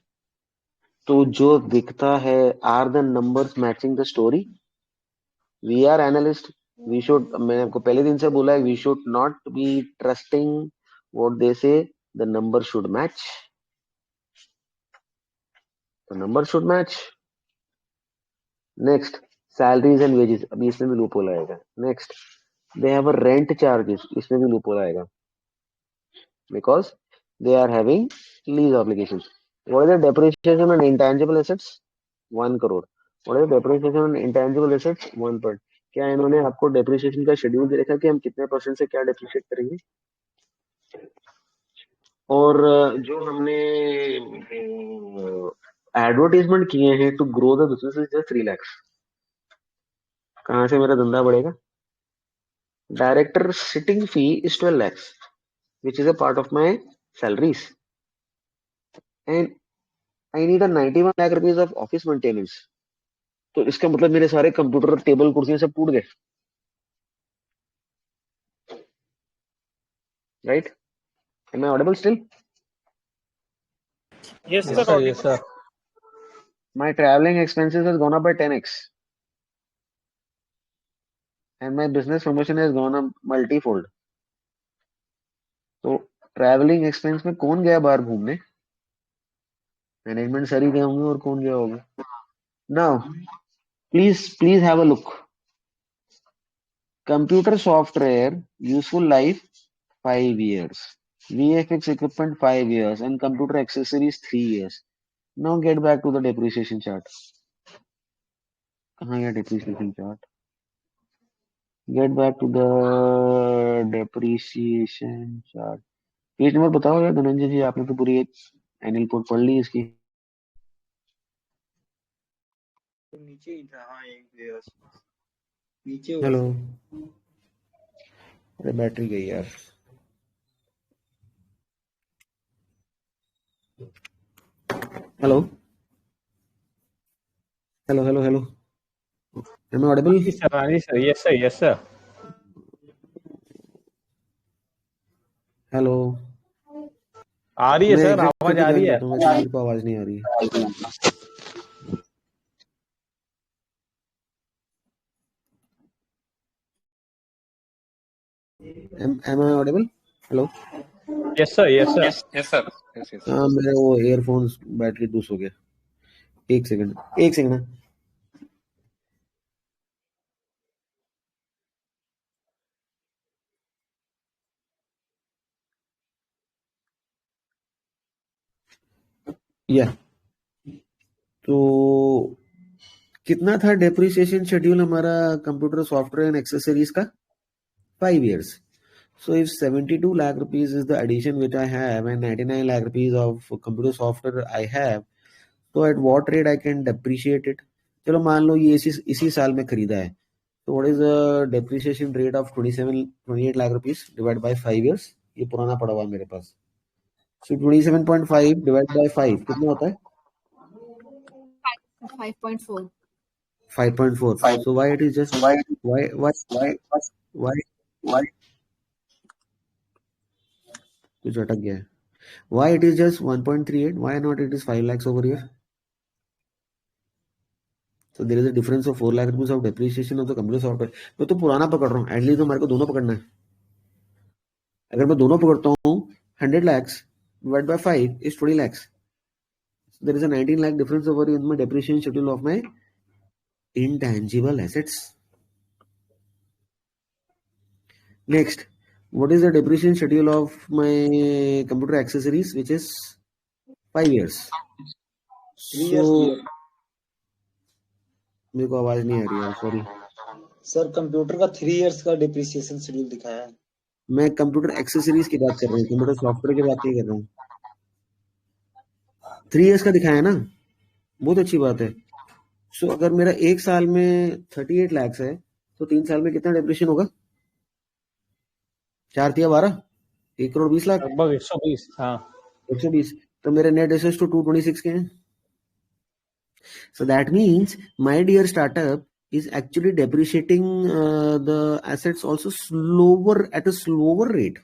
तो जो दिखता है, are the numbers matching the story? We are analyst, we should, मैंने आपको पहले दिन से बोला है, we should not be trusting what they say, the number should match, the number should match. Next, salaries and wages, अभी इसमें भी लूप होल आएगा। Next, they have a rent charges, इसमें भी लूप होल आएगा, because they are having lease obligations. What is the depreciation on intangible assets? 1 crore. What is the depreciation on intangible assets? 1 per. क्या इन्होंने आपको depreciation का schedule दे रखा है कि हम कितने परसेंट से क्या डेप्रिशिएट करेंगे? और जो हमने एडवर्टीजमेंट किए हैं to grow the business is just 3 lakhs, कहाँ से मेरा धंधा बढ़ेगा? Director sitting fee is 12 lakhs, which is a part of my salaries, and I need a 91 lakh rupees of office maintenance. तो इसका मतलब मेरे सारे कंप्यूटर टेबल कुर्सियां सब टूट गए, right? Am I audible still? Yes, Yes, sir. sir. Yes, Audible. sir. My traveling expenses has gone up by 10x, and my business promotion has gone up multifold. तो ट्रैवलिंग एक्सपेंस में कौन गया बाहर घूमने? मैनेजमेंट सर ही गए होंगे, और कौन गया होगा? Now please have a look. Computer software useful life 5 years, VFX equipment 5 years, and computer accessories 3 years. Now get back to the depreciation chart. कहाँ गया depreciation chart? Get back to the depreciation chart. Page number बताओ यार धनंजय जी, आपने तो पूरी annual report पढ़ ली इसकी। नीचे ही था। हाँ, एक नीचे। हेलो, अरे बैटरी गई यार। Hello hello hello hello, am I audible? Yes, sir. Yes, sir. Yes, sir. Yes, sir. Hello, आ रही है मैं सर, एग्जिट आवाज करके आ रही ज्वाइन है। करता हूँ, वैसे मेरे को आवाज नहीं आ रही है। am I audible? Hello, Yes, sir. Yes, sir. Yes, sir. Yes, yes. हाँ मेरे वो एयरफोन्स बैटरी लूज हो गया। एक सेकंड। या तो कितना था डेप्रिसिएशन शेड्यूल हमारा कंप्यूटर सॉफ्टवेयर एंड एक्सेसरीज का? 5 years. So if 72 lakh rupees is the addition which I have and 99 lakh rupees of computer software I have, so at what rate I can depreciate it? चलो मान लो ये इसी साल में खरीदा है, तो what is the depreciation rate of 28 lakh rupees divided by 5 years? ये पुराना पड़ा हुआ है मेरे पास। So 27.5 divided by 5 कितना होता है? 5.4. 5.4. So why it is just why कुछ अटक गया है? Why it is just 1.38? Why not it is 5 lakhs over here? So there is a difference of 4 lakh rupees of depreciation of the computer software. मैं तो पुराना पकड़ रहा हूँ, एटलीस्ट तो मेरे को दोनों पकड़ना है। अगर मैं दोनों पकड़ता हूँ, 100 lakhs divided by 5 is 20 lakhs. So there is a 19 lakh difference over in my depreciation schedule of my intangible assets. Next, what is the depreciation schedule of my computer accessories, which is 5 years. 3 years So दिया मेरे को आवाज नहीं आ रही है, sorry. Sir. Computer का 3 years का depreciation schedule दिखाया है। मैं कंप्यूटर एक्सेसरीज की बात कर रहा हूँ, कंप्यूटर सॉफ्टवेयर की बात नहीं कर रहा हूँ। 3 years का दिखाया है ना, बहुत अच्छी बात है। सो अगर मेरा 1 साल में 38 lakhs है तो 3 साल में कितना डेप्रिशिएशन होगा? 4 तिया 12, 1 करोड़ 20 लाख, लगभग 120। हाँ 120। तो मेरे नेट एसेट्स तो 226 के हैं। So that means my dear startup is actually depreciating the assets also slower, at a slower rate,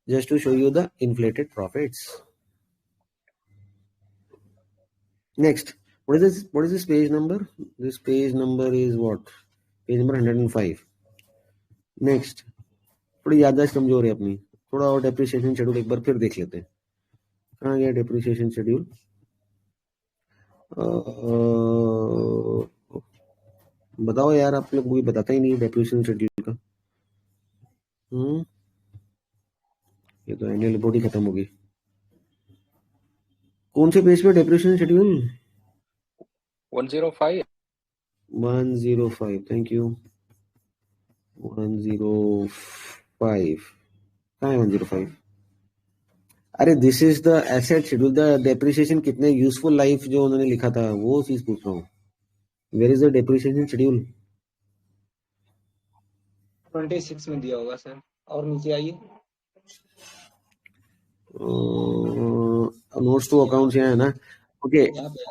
just to show you the inflated profits. Next, what is this? What is this page number? This page number is what? Page number 105. Next, थोड़ी याददाश्त कमजोर है अपनी, थोड़ा और depreciation schedule एक बार फिर देख लेते हैं। कहाँ गया डेप्रिसिएशन शेड्यूल? बताओ यार, आप लोग कोई बताता ही नहीं डेप्रिसिएशन शेड्यूल का। ये तो एनुअल रिपोर्ट ही खत्म होगी। कौन से पेज पे डेप्रिसिएशन शेड्यूल? 105. 105, thank you. 105 कहाँ है 105? अरे this is the asset schedule, the depreciation कितने यूजफुल लाइफ जो उन्होंने लिखा था वो चीज पूछ रहा हूँ। Where is the depreciation schedule? 26 में दिया होगा सर, और नीचे आइए। नोट्स टू अकाउंट्स यहाँ है ना? Okay,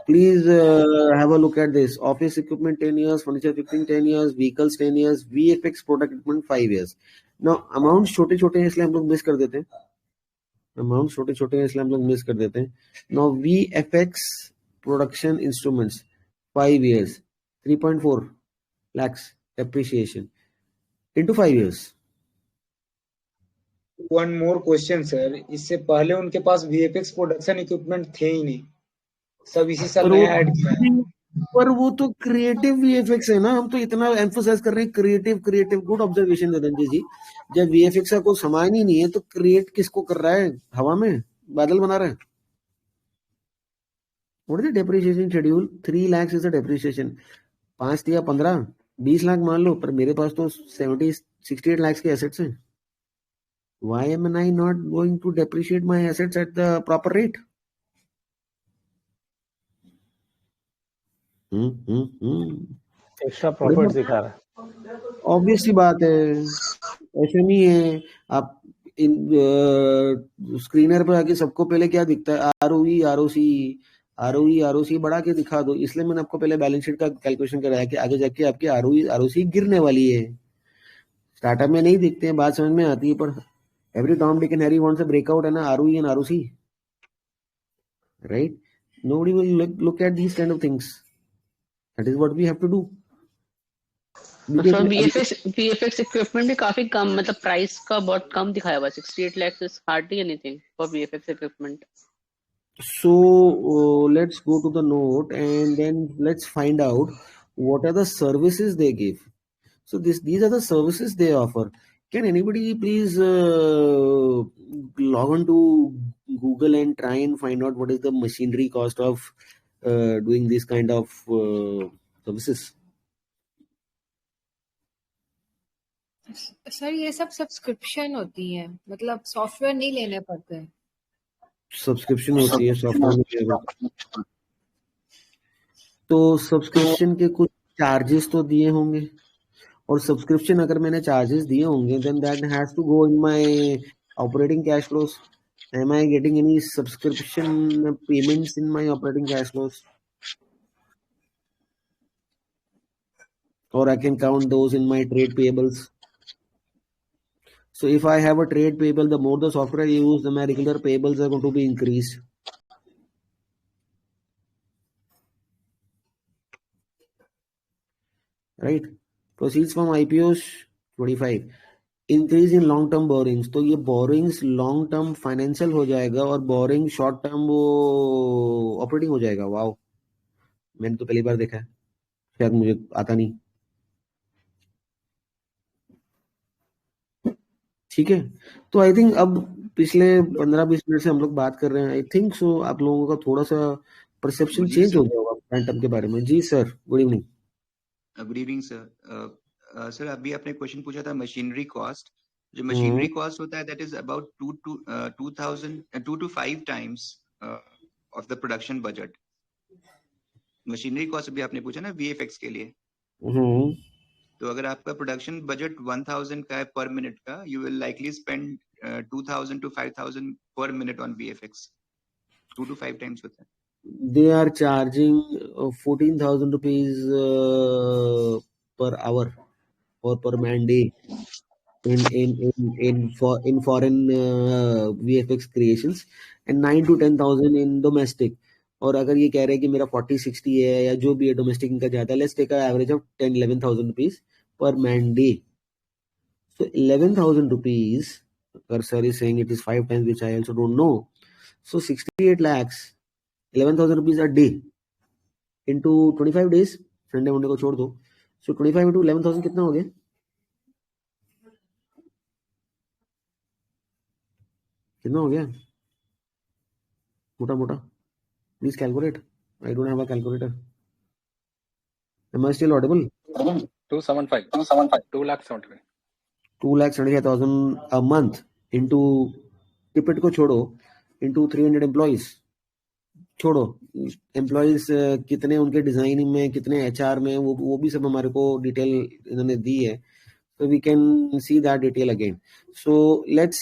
please have a look at this. Office equipment 10 years, furniture fixing 10 years, vehicles 10 years, VFX product equipment 5 years। Now amount छोटे छोटे हैं इसलिए हम लोग मिस कर देते हैं। Now VFX production instruments 5 years, 3.4 lakhs depreciation into 5 years। One more question sir, इससे पहले उनके पास VFX प्रोडक्शन इक्विपमेंट थे ही नहीं, सब इसी साल नया ऐड किया है। पर वो तो क्रिएटिव VFX है ना, हम तो इतना एम्फोसाइज कर रहे हैं क्रिएटिव। गुड ऑब्जर्वेशन धनंजय जी। जब VFX का कोई सामान ही नहीं है तो क्रिएट किसको कर रहा है? हवा में बादल बना रहा है। What is the depreciation schedule? 3 lakhs is the depreciation. 5 या 15, 20 लाख मान लो, पर मेरे पास तो 68 lakhs के एसेट्स हैं। Why am I not going to depreciate my assets at the proper rate? Extra profit दिखा रहा है। ऑब्वियस सी बात है, SME है। आप इन स्क्रीनर पे आके सबको पहले क्या दिखता है? ROE ROC बढ़ा के दिखा दो। इसलिए मैंने आपको पहले बैलेंस शीट का कैलकुलेशन कराया कि आगे जाके आपकी ROE ROC गिरने वाली है। स्टार्टअप में नहीं दिखते हैं, बात समझ में आती है, पर every Tom, Dick and Harry wants a breakout and a ROE and ROC, right? Nobody will look at these kind of things. That is what we have to do. Sir VFX equipment भी काफी कम, मतलब price का बहुत कम दिखाया हुआ। 68 lakhs is hardly anything for VFX equipment. So let's go to the note and then let's find out what are the services they give. So these are the services they offer. Can anybody please log on to Google and try and find out what is the machinery cost of doing this kind of services? Sir ये सब subscription होती है, मतलब software नहीं लेने पड़ते हैं। Subscription होती है सॉफ्टवेयर। तो सब्सक्रिप्शन के कुछ चार्जेस तो दिए होंगे, और सब्सक्रिप्शन अगर मैंने चार्जेस दिए होंगे then that has to go in my operating cash flows. Am I getting any subscription payments in my operating cash flows? Or I can count those in my trade payables. So if I have a trade payable, the more the software I use, the my regular payables are going to be increased. Right? Proceeds from IPOs 25. Increase in long term borings, तो ये borings long term financial हो जाएगा और boring short term वो operating हो जाएगा। Wow, मैंने तो पहली बार देखा है, शायद मुझे आता नहीं। ठीक है, तो आई थिंक अब पिछले 15-20 मिनट से हम लोग बात कर रहे हैं, आई थिंक सो आप लोगों का थोड़ा सा परसेप्शन जी चेंज हो सर। गया होगा फैंटम के बारे में। जी sir, good evening. Good evening sir. Sir अभी आपने क्वेश्चन पूछा था मशीनरी कॉस्ट। जो मशीनरी कॉस्ट होता है that is about 2 to 5 times of the production budget. Machinery cost अभी आपने पूछा ना वीएफएक्स के लिए, तो अगर आपका प्रोडक्शन बजट 1000 का है पर मिनट का, you will likely spend 2000 to 5000 पर minute on VFX. 2 to 5 times होता है। They are charging 14,000 rupees per hour or per man day in foreign VFX creations and 9 to 10,000 in domestic. और अगर ये कह रहे हैं कि मेरा 40-60 है या जो भी है डोमेस्टिक इनका ज्यादा है, let's take an average of 10-11,000 rupees per man day. So 11,000 rupees, sir is saying it is 5 times, which I also don't know. So 68 lakhs, 11,000 rupees a day into 25 days, Sunday Monday को छोड़ दो, so 25 into 11,000 कितना हो गया? कितना हो गया मोटा मोटा? Please calculate, I don't have a calculator. Am I still audible? 275. 2,75,000. 2,75,000 a month into, टिपिट को छोड़ो, into 300 employees छोड़ो, एम्प्लॉइज कितने उनके डिजाइनिंग में, कितने एचआर में, वो भी सब हमारे को डिटेल इन्होंने दी है, so we can see that detail again. So let's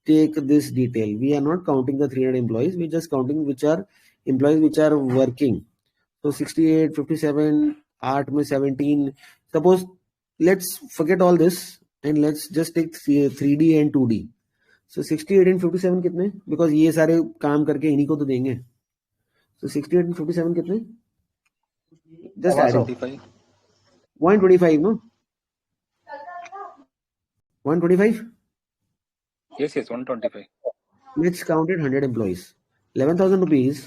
take this detail. We are not counting the 300 employees, we just counting which are employees which are working. So 68, 57, 8 में 17, suppose let's forget all this and let's just take 3D and 2D. So 68 and 57 कितने, because ये सारे काम करके इन्हीं को तो देंगे। So 68 and 57 कितने, just add it. 125 no, 125. Yes, 125. Let's count it 100 employees. 11,000 rupees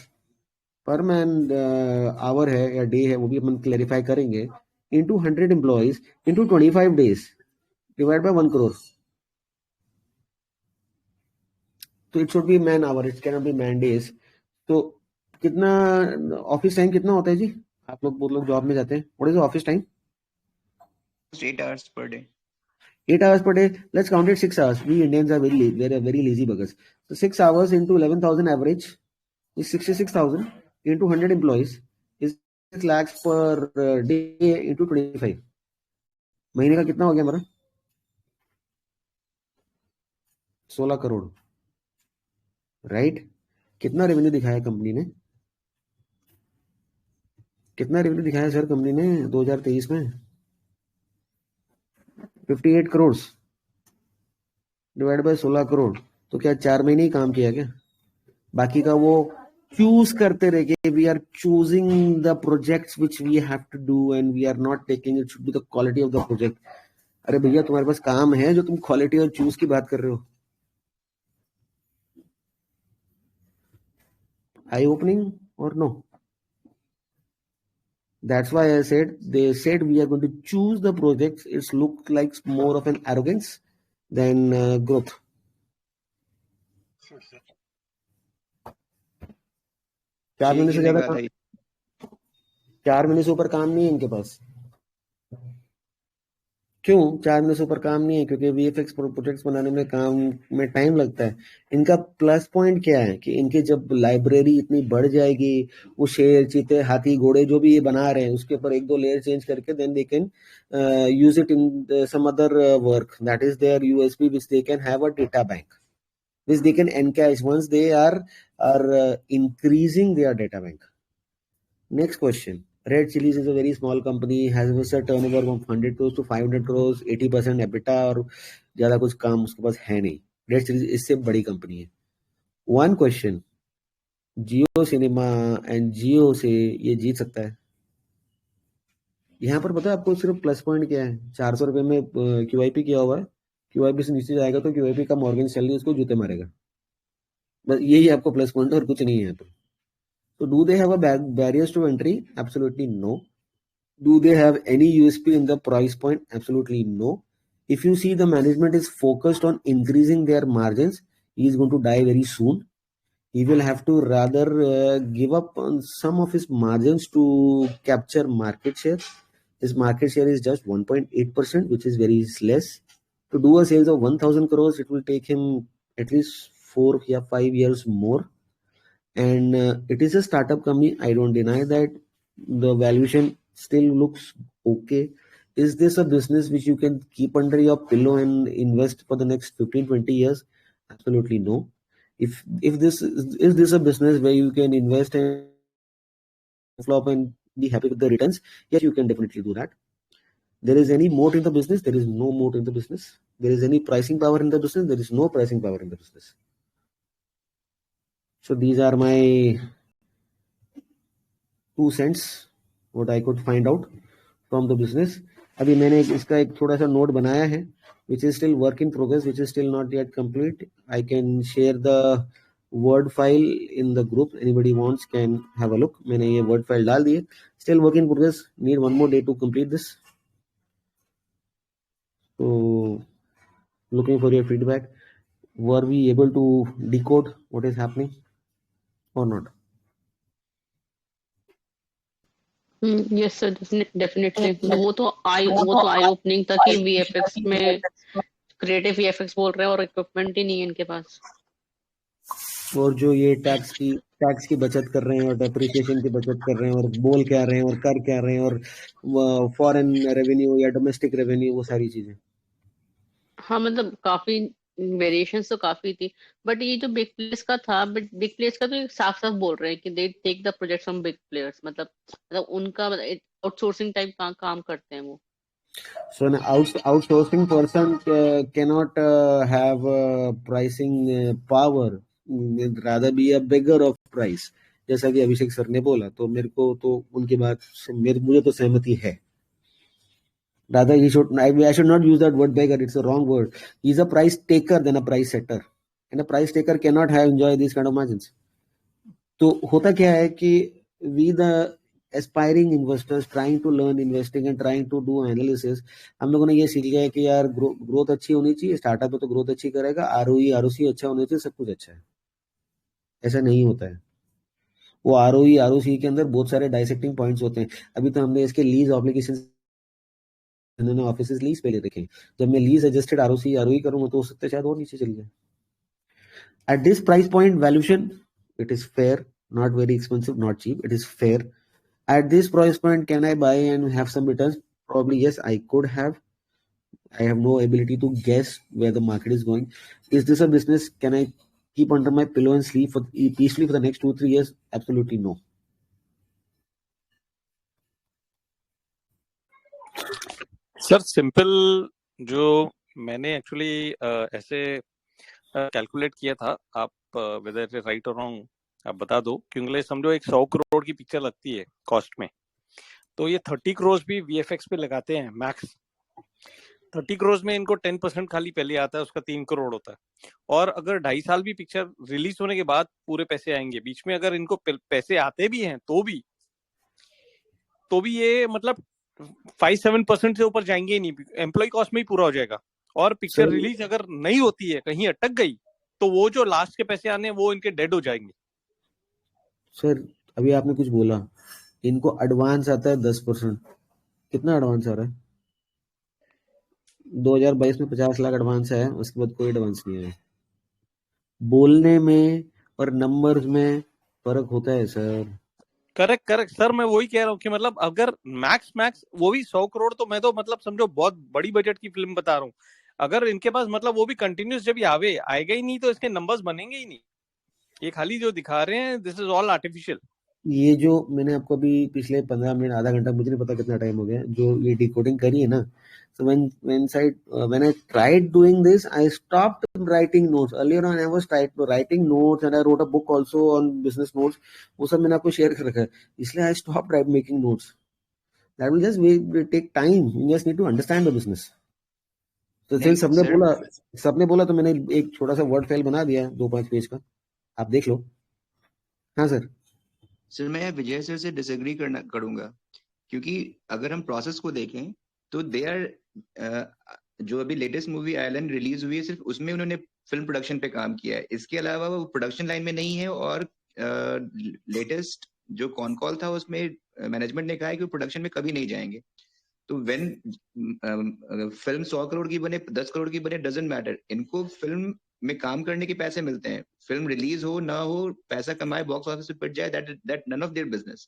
per man hour है या डे है, वो भी अपन क्लैरिफाई करेंगे, into 100 employees into 25 days divided by 1 crore. So it should be man hour, it cannot be man days. तो कितना office time कितना होता है जी? आप लोग बहुत लोग जॉब में जाते हैं, what is office time? 8 hours per day. 8 hours per day. Let's count it 6 hours. We Indians are very lazy buggers. So 6 hours into 11,000 average is 66,000 into 100 employees is 6 lakhs per day into 25. महीने का कितना हो गया हमारा? 16 crore, right? कितना revenue दिखाया company ने? कितना रेवेन्यू दिखाया सर कंपनी ने 2023 में? 58 करोड़ डिवाइड बाय 16 करोड़, तो क्या 4 महीने ही काम किया क्या? बाकी का वो चूज करते रह गए। We are choosing the projects which we have to do and we are not taking, it should be the quality of the project. अरे भैया तुम्हारे पास काम है जो तुम क्वालिटी और चूज की बात कर रहे हो? आई ओपनिंग और no? That's why I said, they said we are going to choose the projects. It's look like more of an arrogance than growth. चार महीने से ज्यादा 4 महीने से ऊपर काम नहीं है इनके पास। क्यों 4 महीने से ऊपर काम नहीं है? क्योंकि वीएफएक्स प्रोजेक्ट्स बनाने में काम में टाइम लगता है। इनका प्लस पॉइंट क्या है कि इनके जब लाइब्रेरी इतनी बढ़ जाएगी, वो शेर, चीते, हाथी, घोड़े जो भी ये बना रहे हैं उसके ऊपर 1-2 लेयर चेंज करके then they can use it in some other work. That is their USP which they can have a data bank which they can encash once they are increasing their data bank. Next question. Red Chillies is a very small company, has a turnover of 100 crores to 500 crores, 80% EBITDA, और ज्यादा कुछ काम उसके पास है नहीं। Red Chillies इससे बड़ी company है। One question, Jio cinema and Jio से ये जीत सकता है? यहाँ पर पता है आपको सिर्फ प्लस पॉइंट क्या है? 400 रुपए में QIP किया हुआ है, QIP से नीचे जाएगा तो QIP का मॉर्गन स्टैनली उसको जूते मारेगा। बस यही आपको प्लस पॉइंट और कुछ नहीं है। तो So do they have a barriers to entry? Absolutely no. Do they have any USP in the price point? Absolutely no. If you see the management is focused on increasing their margins, he is going to die very soon. He will have to rather give up on some of his margins to capture market share. His market share is just 1.8%, which is very less. To do a sales of 1,000 crores, it will take him at least 4 or 5 years more. And it is a startup company. I don't deny that. The valuation still looks okay. Is this a business which you can keep under your pillow and invest for the next 15-20 years? Absolutely no. If this is this a business where you can invest and flop and be happy with the returns? Yes, you can definitely do that. There is any moat in the business? There is no moat in the business. There is any pricing power in the business? There is no pricing power in the business. So these are my 2 cents what I could find out from the business. अभी मैंने इसका एक थोड़ा सा note बनाया है, which is still work in progress, which is still not yet complete. I can share the word file in the group. Anybody wants can have a look. मैंने ये word file डाल दिए. Still work in progress. Need one more day to complete this. So looking for your feedback. Were we able to decode what is happening or not? Yes sir, definitely वो तो आई opening था कि VFX में creative VFX बोल रहे हैं और equipment ही नहीं है इनके पास। और जो ये टैक्स की बचत कर रहे हैं और डेप्रिसिएशन की बचत कर रहे हैं और बोल क्या रहे हैं और कर क्या रहे हैं और फॉरेन रेवेन्यू या डोमेस्टिक रेवेन्यू, वो सारी चीजें। हाँ मतलब काफी वेरिएशंस तो काफी थी, बट ये जो बिग प्लेयर्स का था, बट बिग प्लेयर्स का तो साफ साफ बोल रहे हैं कि they take the project from big players, मतलब उनका आउटसोर्सिंग टाइप काम करते हैं वो। So an outsourcing person cannot have pricing power, rather be a beggar of price, जैसा कि अभिषेक सर ने बोला। तो मेरे को तो उनकी बात से मुझे तो सहमति है। Rather I should not use that word beggar, it's a wrong word. He's a price taker than a price setter, and a price taker cannot enjoy these kind of margins. तो होता क्या है कि we the aspiring investors trying to learn investing and trying to do analysis, हम लोगों ने ये सीख लिया है कि यार ग्रोथ अच्छी होनी चाहिए, स्टार्टअप में तो ग्रोथ अच्छी करेगा, आरओई आरओसी अच्छा होना चाहिए, सब कुछ अच्छा है। ऐसा नहीं होता है। वो आरओई आरओसी के अंदर बहुत सारे डाइसेक्टिंग पॉइंट्स होते हैं। अभी तो हमने इसके लीज ऑब्लिगेशन, इन्होंने ऑफिसेज लीज पे ले रखे हैं। जब मैं लीज एडजस्टेड आरओसी आरओई करूंगा तो हो सकता है शायद और नीचे चली जाए। At this price point valuation, it is fair, not very expensive, not cheap, it is fair. At this price point, can I buy and have some returns? Probably yes, I could have. I have no ability to guess where the market is going. Is this a business can I keep under my pillow and sleep peacefully for the next 2-3 years? Absolutely no. Sir simple जो मैंने actually ऐसे calculate किया था, आप weather right और wrong आप बता दो, क्योंकि समझो एक 100 करोड़ की पिक्चर लगती है कॉस्ट में, तो ये 30 करोड़ भी वीएफएक्स पे लगाते हैं मैक्स। 30 करोड़ में इनको 10% खाली पहले आता है, उसका 3 करोड़ होता है। और अगर 2.5 साल भी पिक्चर रिलीज होने के बाद पूरे पैसे आएंगे, बीच में अगर इनको पैसे आते भी हैं तो भी ये मतलब 5-7% से ऊपर जाएंगे ही नहीं, एम्प्लॉय कॉस्ट में ही पूरा हो जाएगा। और पिक्चर रिलीज अगर नहीं होती है, कहीं अटक गई, तो वो जो लास्ट के पैसे आने वो इनके डेड हो जाएंगे। सर अभी आपने कुछ बोला, इनको एडवांस आता है 10%। कितना एडवांस आ रहा है? 2022 में 50 लाख एडवांस है, उसके बाद कोई एडवांस नहीं है। बोलने में और नंबर्स में फर्क होता है सर। करेक्ट सर, मैं वही कह रहा हूँ कि मतलब अगर मैक्स वो भी 100 करोड़, तो मैं तो मतलब समझो बहुत बड़ी बजट की फिल्म बता रहा हूँ। अगर इनके पास मतलब वो भी कंटिन्यूस जब आएगा ही नहीं, तो इसके नंबर्स बनेंगे ही नहीं। ये खाली जो दिखा रहे हैं, दिस इज ऑल आर्टिफिशियल। ये जो मैंने आपको अभी पिछले 15 मिनट आधा घंटा, मुझे नहीं पता कितना टाइम हो गया, जो ये डिकोडिंग करी है ना, so when I tried doing this, I stopped writing notes. Earlier on I was writing notes and I wrote a book also on business notes. वो सब मैंने आपको शेयर कर रखा है, इसलिए I stopped making notes. That will just take time. You just need to understand the business. तो फिर सबने बोला तो मैंने एक छोटा सा वर्ड फाइल बना दिया 2-5 पेज का, आप देख लो। हाँ सर मैं विजय सर से डिसएग्री करूंगा, क्योंकि अगर हम प्रोसेस को देखें तो दे आर जो अभी लेटेस्ट मूवी आयरलैंड रिलीज हुई है, सिर्फ उसमें उन्होंने फिल्म प्रोडक्शन पे काम किया है। इसके अलावा वो प्रोडक्शन लाइन में नहीं है, और लेटेस्ट जो कॉन कॉल था उसमें मैनेजमेंट ने कहा है कि वो प्रोडक्शन में कभी नहीं जाएंगे। तो व्हेन फिल्म 100 करोड़ की बने 10 करोड़ की बने, डजंट मैटर, इनको फिल्म में काम करने के पैसे मिलते हैं। फिल्म रिलीज हो ना हो, पैसा कमाए, बॉक्स ऑफिस पे पिट जाए, that none of their business.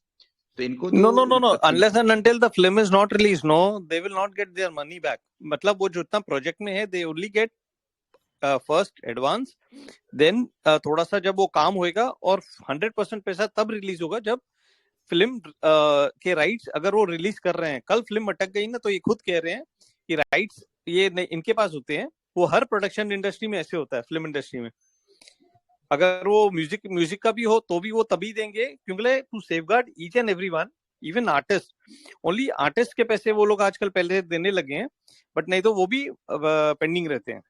तो इनको No, no, तो no, no. Unless and until the film is not released, no, they will not get their money back. मतलब वो जो इतना प्रोजेक्ट में है, they only get first advance, then थोड़ा सा जब वो काम होएगा, और 100% पैसा तब रिलीज होगा जब फिल्म के राइट्स, अगर वो रिलीज कर रहे हैं, कल फिल्म अटक गई ना, तो ये खुद कह रहे हैं कि राइट्स ये इनके पास होते हैं। वो हर प्रोडक्शन इंडस्ट्री में ऐसे होता है, फिल्म इंडस्ट्री में अगर वो म्यूजिक का भी हो तो भी वो तभी देंगे, क्योंकि to safeguard each and everyone, even artist, only artist के पैसे वो लोग आजकल पहले देने लगे हैं, बट नहीं तो वो भी पेंडिंग रहते हैं।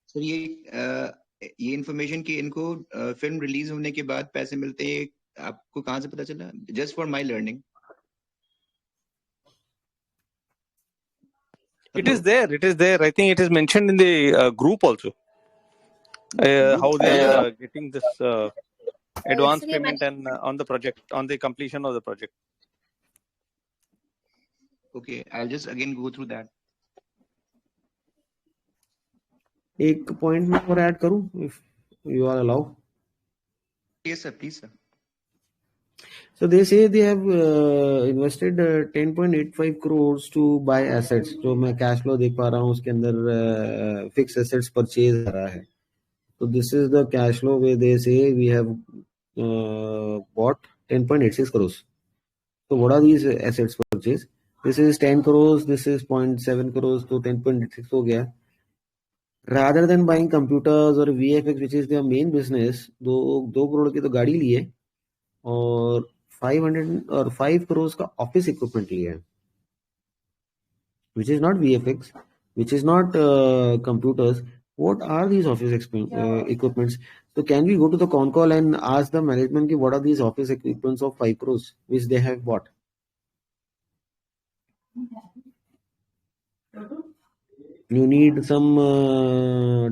सर ये इन्फॉर्मेशन कि इनको फिल्म रिलीज होने के बाद पैसे मिलते हैं, आपको कहाँ से पता चला? Just for my learning. It is there. I think it is mentioned in the group also. How they are getting this advance इसलिए payment and on the project, on the completion of the project. Okay, I'll just again go through that. एक point में और add करूं, if you are allow. Yes sir, please sir. So they say they have invested 10.85 crores to buy assets. जो मैं cash flow देख पा रहा हूँ उसके अंदर फिक्स एसेट्स परचेज आ रहा है। तो this is the cash flow way they say we have bought 10.86 crores. So what are these assets purchase? This is 10 crores, this is 0.7 crores, तो 10.86 हो गया। Rather than buying computers or VFX which is their main business, 2 crore की तो गाड़ी ली है और 500 और 5 करोड़ का ऑफिस इक्विपमेंट लिया है, which is not VFX, which is not computers. What are these office equipments? So can we go to the con call and ask the management ki what are these office equipments of 5 crores which they have bought? You need some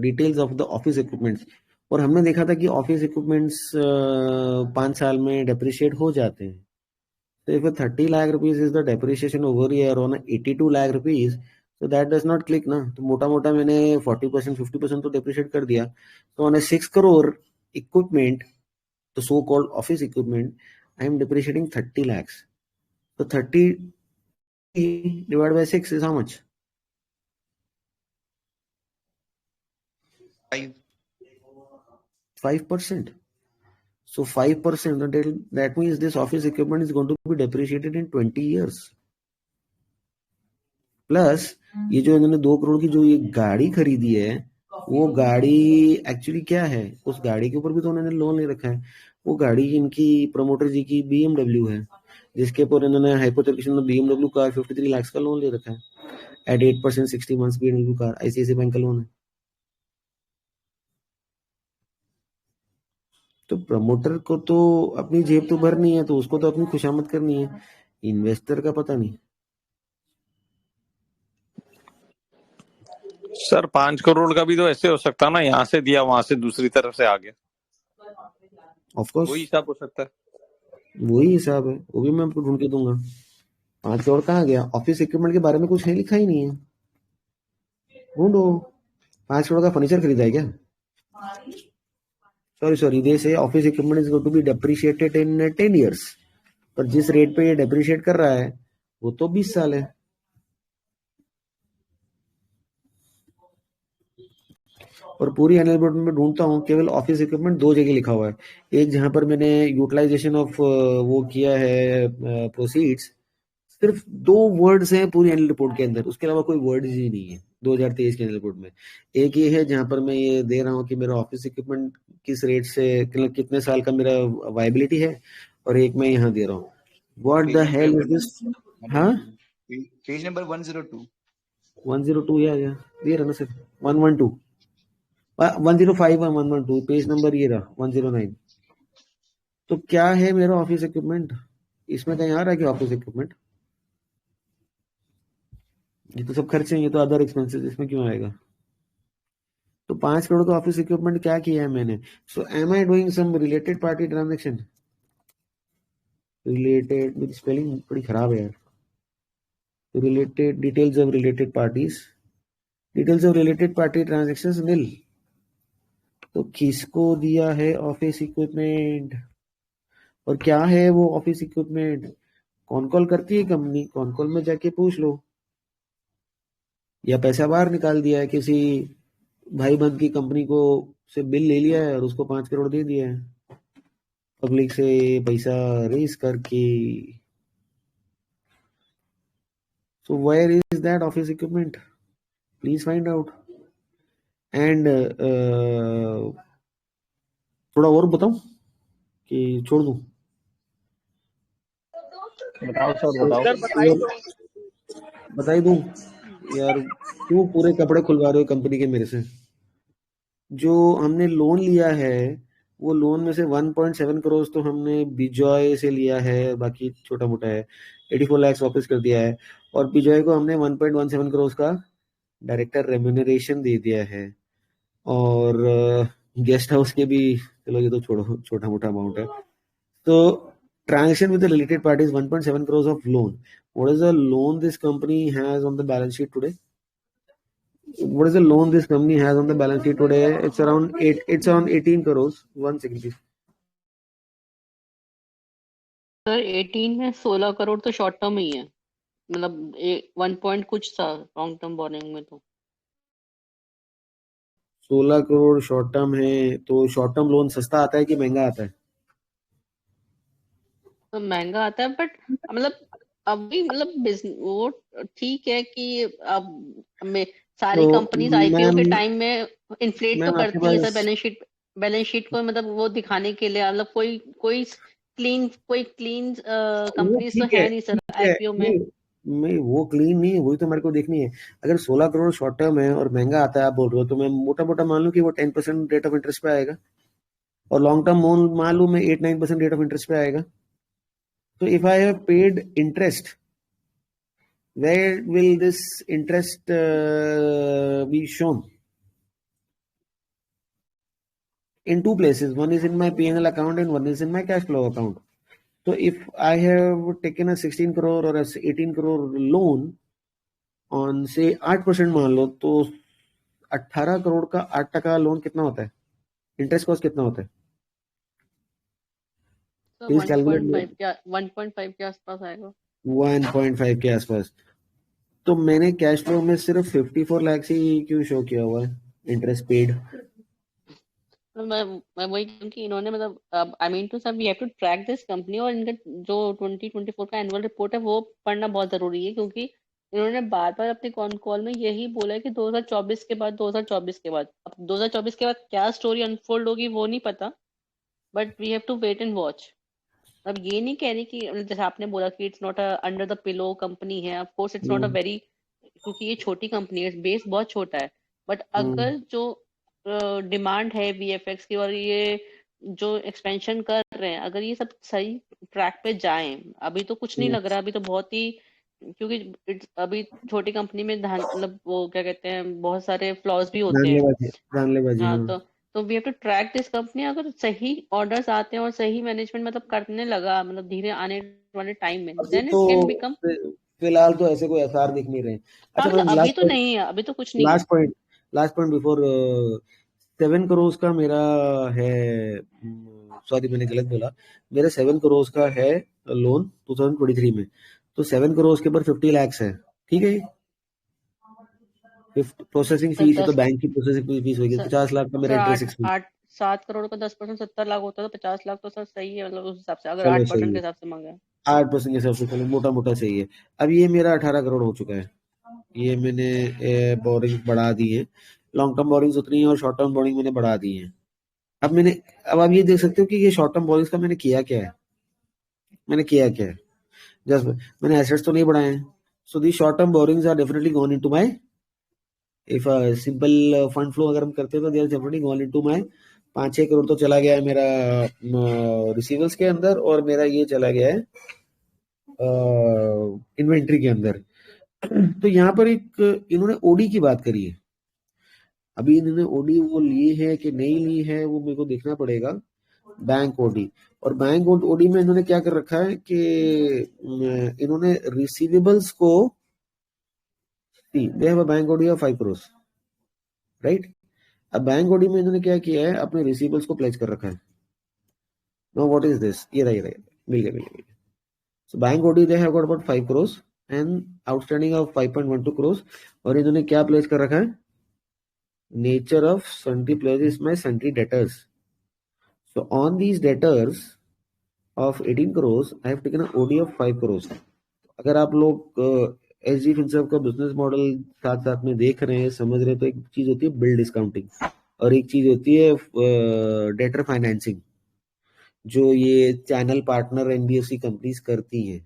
details of the office equipments. और हमने देखा था कि office equipments 5 साल में depreciate हो जाते हैं। So if a 30 lakh rupees is the depreciation over here on a 82 lakh rupees, so that does not click ना। तो मोटा मोटा मैंने 40% 50% तो depreciate कर दिया। So on a 6 crore equipment, the so called office equipment, I am depreciating 30 lakhs. So 30 divided by 6 is how much? 5%. So 5%, that means this office equipment is going to be depreciated in 20 years. Plus ये जो इन्होंने 2 करोड़ की जो ये गाड़ी खरीदी है, वो गाड़ी एक्चुअली क्या है, उस गाड़ी के ऊपर भी तो उन्होंने लोन ले रखा है। वो गाड़ी इनकी प्रमोटर जी की BMW है, जिसके ऊपर इन्होंने हाइपोथेकेशन में BMW कार 53 लाख का लोन ले रखा है एट 8% 60 मंथ्स BMW कार, ICICI बैंक का लोन है। तो प्रमोटर को तो अपनी जेब तो भरनी है, तो उसको तो अपनी खुशामद करनी है, इन्वेस्टर का पता नहीं। सर 5 करोड़ का भी तो ऐसे हो सकता है ना, यहाँ से दिया वहां से दूसरी तरफ से आ गया, ऑफ कोर्स वही हिसाब हो सकता है। वही हिसाब है, वो भी मैं आपको ढूंढ के दूंगा। 5 करोड़ कहाँ गया? ऑफिस इक्विपमेंट के बारे में कुछ है लिखा ही नहीं है, ढूंढो। 5 करोड़ का फर्नीचर खरीदा है क्या? Sorry they say office equipment is going to be depreciated in 10 years, पर जिस रेट पे ये डेप्रिशिएट कर रहा है वो तो 20 साल है। और पूरी एनुअल रिपोर्ट में ढूंढता हूँ, केवल ऑफिस इक्विपमेंट 2 जगह लिखा हुआ है। एक जहां पर मैंने यूटिलाइजेशन ऑफ वो किया है प्रोसीड्स, सिर्फ 2 वर्ड्स हैं पूरी एनुअल रिपोर्ट के अंदर, उसके अलावा कोई वर्ड ही नहीं है 2023 की एनुअल रिपोर्ट में। एक ये है जहां पर मैं ये दे रहा हूँ कि मेरा ऑफिस इक्विपमेंट किस रेट से, कितने साल का मेरा वायबिलिटी है, और एक मैं यहाँ दे रहा हूँ। What the hell is this? हाँ, पेज नंबर 102 या ये रहा ना सर, 112 105 और 112 पेज नंबर ये रहा 109। तो क्या है मेरा ऑफिस इक्विपमेंट? इसमें कहीं आ रहा है कि ऑफिस इक्विपमेंट? ये तो सब खर्चे हैं, ये तो अदर एक्सपेंसेस, इसमें क्यों आएगा? तो 5 करोड़ का ऑफिस इक्विपमेंट क्या किया है मैंने? So am I doing some related party transaction? Related, मेरी स्पेलिंग बड़ी खराब है यार. Related, details of related parties, details of related party transactions nil. तो किसको दिया है ऑफिस इक्विपमेंट, और क्या है वो ऑफिस इक्विपमेंट? कौन कॉल करती है कंपनी, कौन कॉल में जाके पूछ लो. या पैसा बाहर निकाल दिया है किसी भाई बंद की कंपनी को, से बिल ले लिया है और उसको 5 करोड़ दे दिया है पब्लिक से पैसा रेस करके. So where is that office equipment? Please find out. And थोड़ा और बताऊं कि छोड़ दूं? बताओ सर, बताओ. सर बताइए तो। बता ही दूं यार, क्यों पूरे कपड़े खुलवा रहे हो कंपनी के मेरे से? जो हमने लोन लिया है वो लोन में से 1.7 करोड़ तो हमने बिजॉय से लिया है, बाकी छोटा मोटा है. 84 लाख वापस कर दिया है, और बिजॉय को हमने 1.17 करोड़ का डायरेक्टर रेम्यूनरेशन दे दिया है. और गेस्ट हाउस के भी, चलो ये तो छोड़ो, छोटा मोटा अमाउंट है. तो transaction with the related parties 1.7 crores of loan. What is the loan this company has on the balance sheet today? What is the loan this company has on the balance sheet today? It's around 18 crores. 1 second please. Sir 18 में 16 करोड़ तो short term ही है, मतलब 1 point कुछ था long term borrowing में. तो 16 crore short term है, तो शॉर्ट टर्म लोन सस्ता आता है कि महंगा आता है? महंगा आता है, बट मतलब अभी मतलब वो ठीक है कि अब में सारी तो कंपनीज आईपीओ के मैम टाइम में इन्फ्लेट तो मैम आपके करती है सर पास बैलेंस शीट को, मतलब वो दिखाने के लिए. मतलब कोई क्लीन वो कंपनीज तो ठीक है, है नहीं सर ठीक है. आईपीओ में. नहीं वो क्लीन नहीं है, वही तो मेरे को देखनी है. अगर 16 करोड़ शॉर्ट टर्म है और महंगा आता है आप बोल रहे हो, तो मैं मोटा मोटा मान लूं कि वो 10% रेट ऑफ इंटरेस्ट पे आएगा, और लॉन्ग टर्म मान लूं मैं 8-9% रेट ऑफ इंटरेस्ट पे आएगा. तो if I have paid interest, where will this interest be shown? In two places. One is in my P&L account and one is in my cash flow account. So if I have taken a 16 crore or a 18 crore loan on say 8% मान लो, तो 18 करोड़ का 8% loan कितना होता है? Interest cost कितना होता है? तो प्लीज कैलकुलेट. 1.5 के आसपास आएगा. 1.5 के आसपास. तो मैंने कैश फ्लो में सिर्फ 54 लाख ही क्यों शो किया हुआ है इंटरेस्ट पेड? तो मैं वही क्योंकि इन्होंने मतलब I mean to sir we have to track this company, और इनका जो 2024 का एनुअल रिपोर्ट है वो पढ़ना बहुत जरूरी है, क्योंकि इन्होंने बार बार अपनी कॉल में यही बोला है कि 2024 के बाद 2024 के बाद, अब 2024 के बाद क्या स्टोरी अनफोल्ड होगी वो नहीं पता, but we have to wait and watch. अब ये नहीं कह रही कि जैसे आपने बोला कि it's not a under the pillow company है, of course it's not a very, क्योंकि ये छोटी कंपनी है, बेस बहुत छोटा है. बट अगर जो डिमांड है वीएफएक्स की, और ये जो एक्सपेंशन कर रहे हैं, अगर ये सब सही ट्रैक पे जाएं, अभी तो कुछ नहीं लग रहा, अभी तो बहुत ही, क्योंकि अभी छोटी कंपनी में मतलब वो क्या कहते हैं, बहुत सारे फ्लॉज भी होते हैं. जानलेबाजी. हाँ, हाँ. तो we have to track this company. अगर सही ऑर्डर्स आते हैं और सही मैनेजमेंट मतलब करने लगा, मतलब धीरे आने वाले टाइम में, अभी देन तो इट कैन बिकम. फिलहाल तो ऐसे कोई आसार दिख नहीं रहे. हाँ अच्छा, मतलब मैं अभी तो नहीं है, अभी तो कुछ नहीं है. लास्ट पॉइंट बिफोर 7 करोड़ का मेरा है. सॉरी मैंने गलत बोला. मेरा 7 करोड़ का है लोन 2023 में. तो 7 करोड़ के ऊपर 50 लाख है, ठीक है. प्रोसेसिंग सर फीस है, तो 10 बैंक की प्रोसेसिंग फीस होगी. 50 लाख का मेरा सर इंटरेस्ट एक्सपेंस. 7 करोड़ का 10% 70 लाख होता है, तो 50 लाख तो सर सही है, मतलब उस हिसाब से अगर चलो 8% सही के है, हिसाब से मांगे. 8% के हिसाब से चलो मोटा मोटा सही है. अब ये मेरा 18 करोड़ हो चुका है. ये मैंने बोरिंग बढ़ा दी है. लॉन्ग टर्म बोरिंग्स उतनी है और शॉर्ट टर्म बोरिंग मैंने बढ़ा दी है. अब आप ये देख सकते हो कि ये शॉर्ट टर्म बोरिंग्स का मैंने किया क्या है. जस्ट मैंने एसेट्स तो नहीं बढ़ाए हैं. So the short term borrowings are definitely gone into my, if simple fund flow अगर हम करते हैं तो they are definitely gone into my. 5-6 crore तो चला गया है मेरा रिसीवर्स के अंदर, और मेरा ये चला गया है इन्वेंट्री के अंदर. तो यहाँ पर एक इन्होंने ओडी की बात करी है. अभी इन्होंने ओडी वो लिए है कि नहीं ली है वो मेरे को देखना पड़ेगा। बैंक ओडी, और बैंक ओडी में इन्होंने क्या कर रखा है कि इन्होंने रिसीवेबल्स को, they have a bank OD of 5 crore, right. अब बैंक ओडी में इन्होंने क्या किया है, अपने रिसीवेबल्स को प्लेज कर रखा है। नो व्हाट इज दिस, ये रहा मिल गया। So bank OD they have got about 5 crore and outstanding of 5.12 crore, और इन्होंने क्या प्लेज कर रखा है, nature of sundry pledges my sundry debtors. So on these debtors of 18 crores, I have taken an OD of 5 crores. अगर आप लोग SG Finserv का बिजनेस मॉडल साथ साथ में देख रहे हैं, समझ रहे हैं, तो एक चीज होती है बिल डिस्काउंटिंग और एक चीज होती है डेटर फाइनेंसिंग, जो ये चैनल पार्टनर एनबीएफसी कंपनीज करती हैं।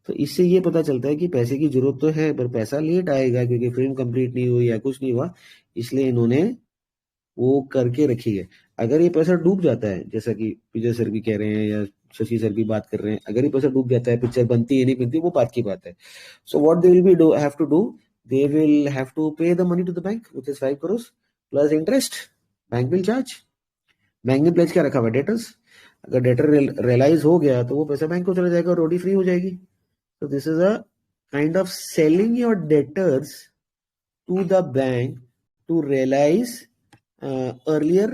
तो इससे ये पता चलता है कि पैसे की जरूरत तो है पर पैसा लेट आएगा क्योंकि फिल्म कंप्लीट नहीं हुई या कुछ नहीं हुआ, इसलिए इन्होंने वो करके रखी है। अगर ये पैसा डूब जाता है, जैसा कि विजय सर भी कह रहे हैं या शशि सर भी बात कर रहे हैं, अगर ये पैसा डूब जाता है, पिक्चर बनती है नहीं बनती, वो बात की बात है। So what they will be do have to do, they will have to pay the money to the bank which is 5 crore plus interest. Bank will charge. Bank ने प्लेज क्या रखा हुआ, डेटर्स। अगर डेटर रियलाइज हो गया तो वो पैसा बैंक को चला जाएगा और ओडी फ्री हो जाएगी। तो this is a kind of selling your debtors to the bank to realise earlier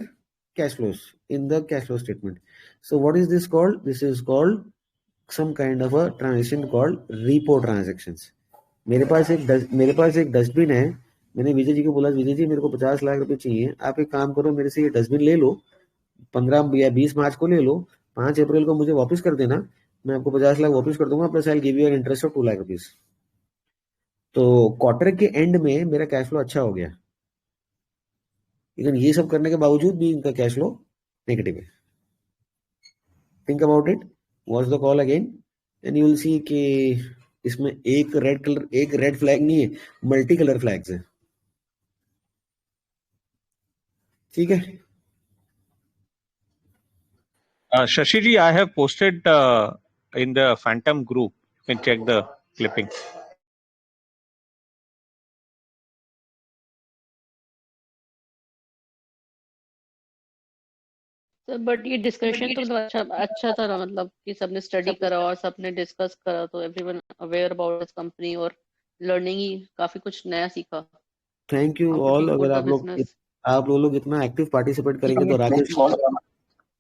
cash flows in the cash flow statement. So what is this called? This is called some kind of a transaction called repo transactions. मेरे पास एक dustbin है, मैंने विजय जी को बोला, विजय जी मेरे को 50 लाख रुपए चाहिए, आप एक काम करो, मेरे से ये डस्टबिन ले लो, 15 या 20 मार्च को ले लो, 5 अप्रैल को मुझे वापस कर देना, मैं आपको 50 लाख वापस कर दूंगा, plus I will give you an interest of 2 lakh rupees. तो क्वार्टर के एंड में मेरा कैश फ्लो अच्छा हो गया, लेकिन ये सब करने के बावजूद भी इनका कैश फ्लो नेगेटिव है। Think about it, watch the call again and you will see कि इसमें एक रेड फ्लैग नहीं है, मल्टी कलर फ्लैग्स हैं। ठीक है Shashi ji, I have posted in the Phantom group. You can check the clipping. But ये discussion तो अच्छा था ना, मतलब कि सबने स्टडी करा और सबने डिस्कस करा, तो everyone aware about this company और लर्निंग ही काफी कुछ नया सीखा। Thank you all. अगर आप लोग इतना एक्टिव पार्टिसिपेट करेंगे तो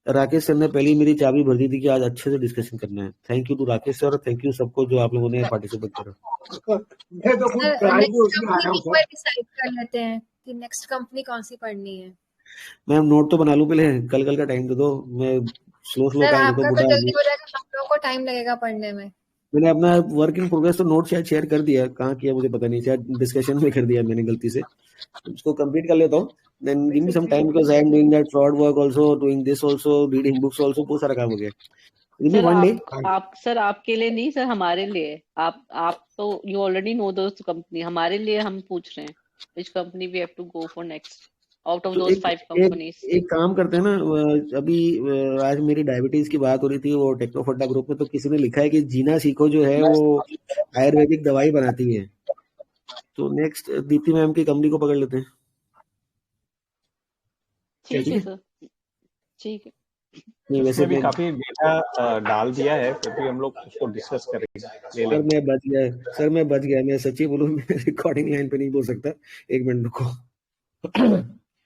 राकेश सर ने पहले मेरी चाबी भर दी थी कि आज अच्छे से डिस्कशन करना है। Thank you to Rakesh sir, thank you सबको जो आप लोगों ने पार्टिसिपेट करा। मैं तो खुद डिसाइड कर लेते हैं कि नेक्स्ट कंपनी कौन सी पढ़नी है। मैम नोट तो बना लूं पहले, कल का टाइम दे दो, मैं स्लो टाइम दे दो। तो जल्दी हो जाएगा, हम लोगों को टाइम लगेगा पढ़ने में। मैंने अपना वर्क इन प्रोग्रेस तो नोट शायद शेयर कर दिया, कहाँ किया मुझे पता नहीं, शायद डिस्कशन में कर दिया मैंने गलती से, उसको कंप्लीट कर लेता हूँ। Then give me some time because I am doing that fraud work also, doing this also, reading books also, बहुत सारा काम हो गया। Give me one day. Sir आपके लिए नहीं सर, हमारे लिए। आप तो you already know those company, हमारे लिए हम पूछ रहे हैं which company we have to go for next out of those 5 companies. एक काम करते हैं ना, अभी आज मेरी डायबिटीज की बात हो रही थी वो टेक्नोफड्डा ग्रुप में, तो किसी ने लिखा है कि जीना सीखो जो है वो आयुर्वेदिक दवाई बनाती है, तो नेक्स्ट दीप्ति मैम की कंपनी को पकड़ लेते हैं। ठीक है सर, ठीक है। नहीं वैसे भी काफी डेटा डाल दिया है, फिर भी हम लोग उसको डिस्कस करेंगे। सर मैं बच गया, मैं सच्ची बोलूं, मैं रिकॉर्डिंग लाइन पे नहीं बोल सकता, 1 मिनट रुको।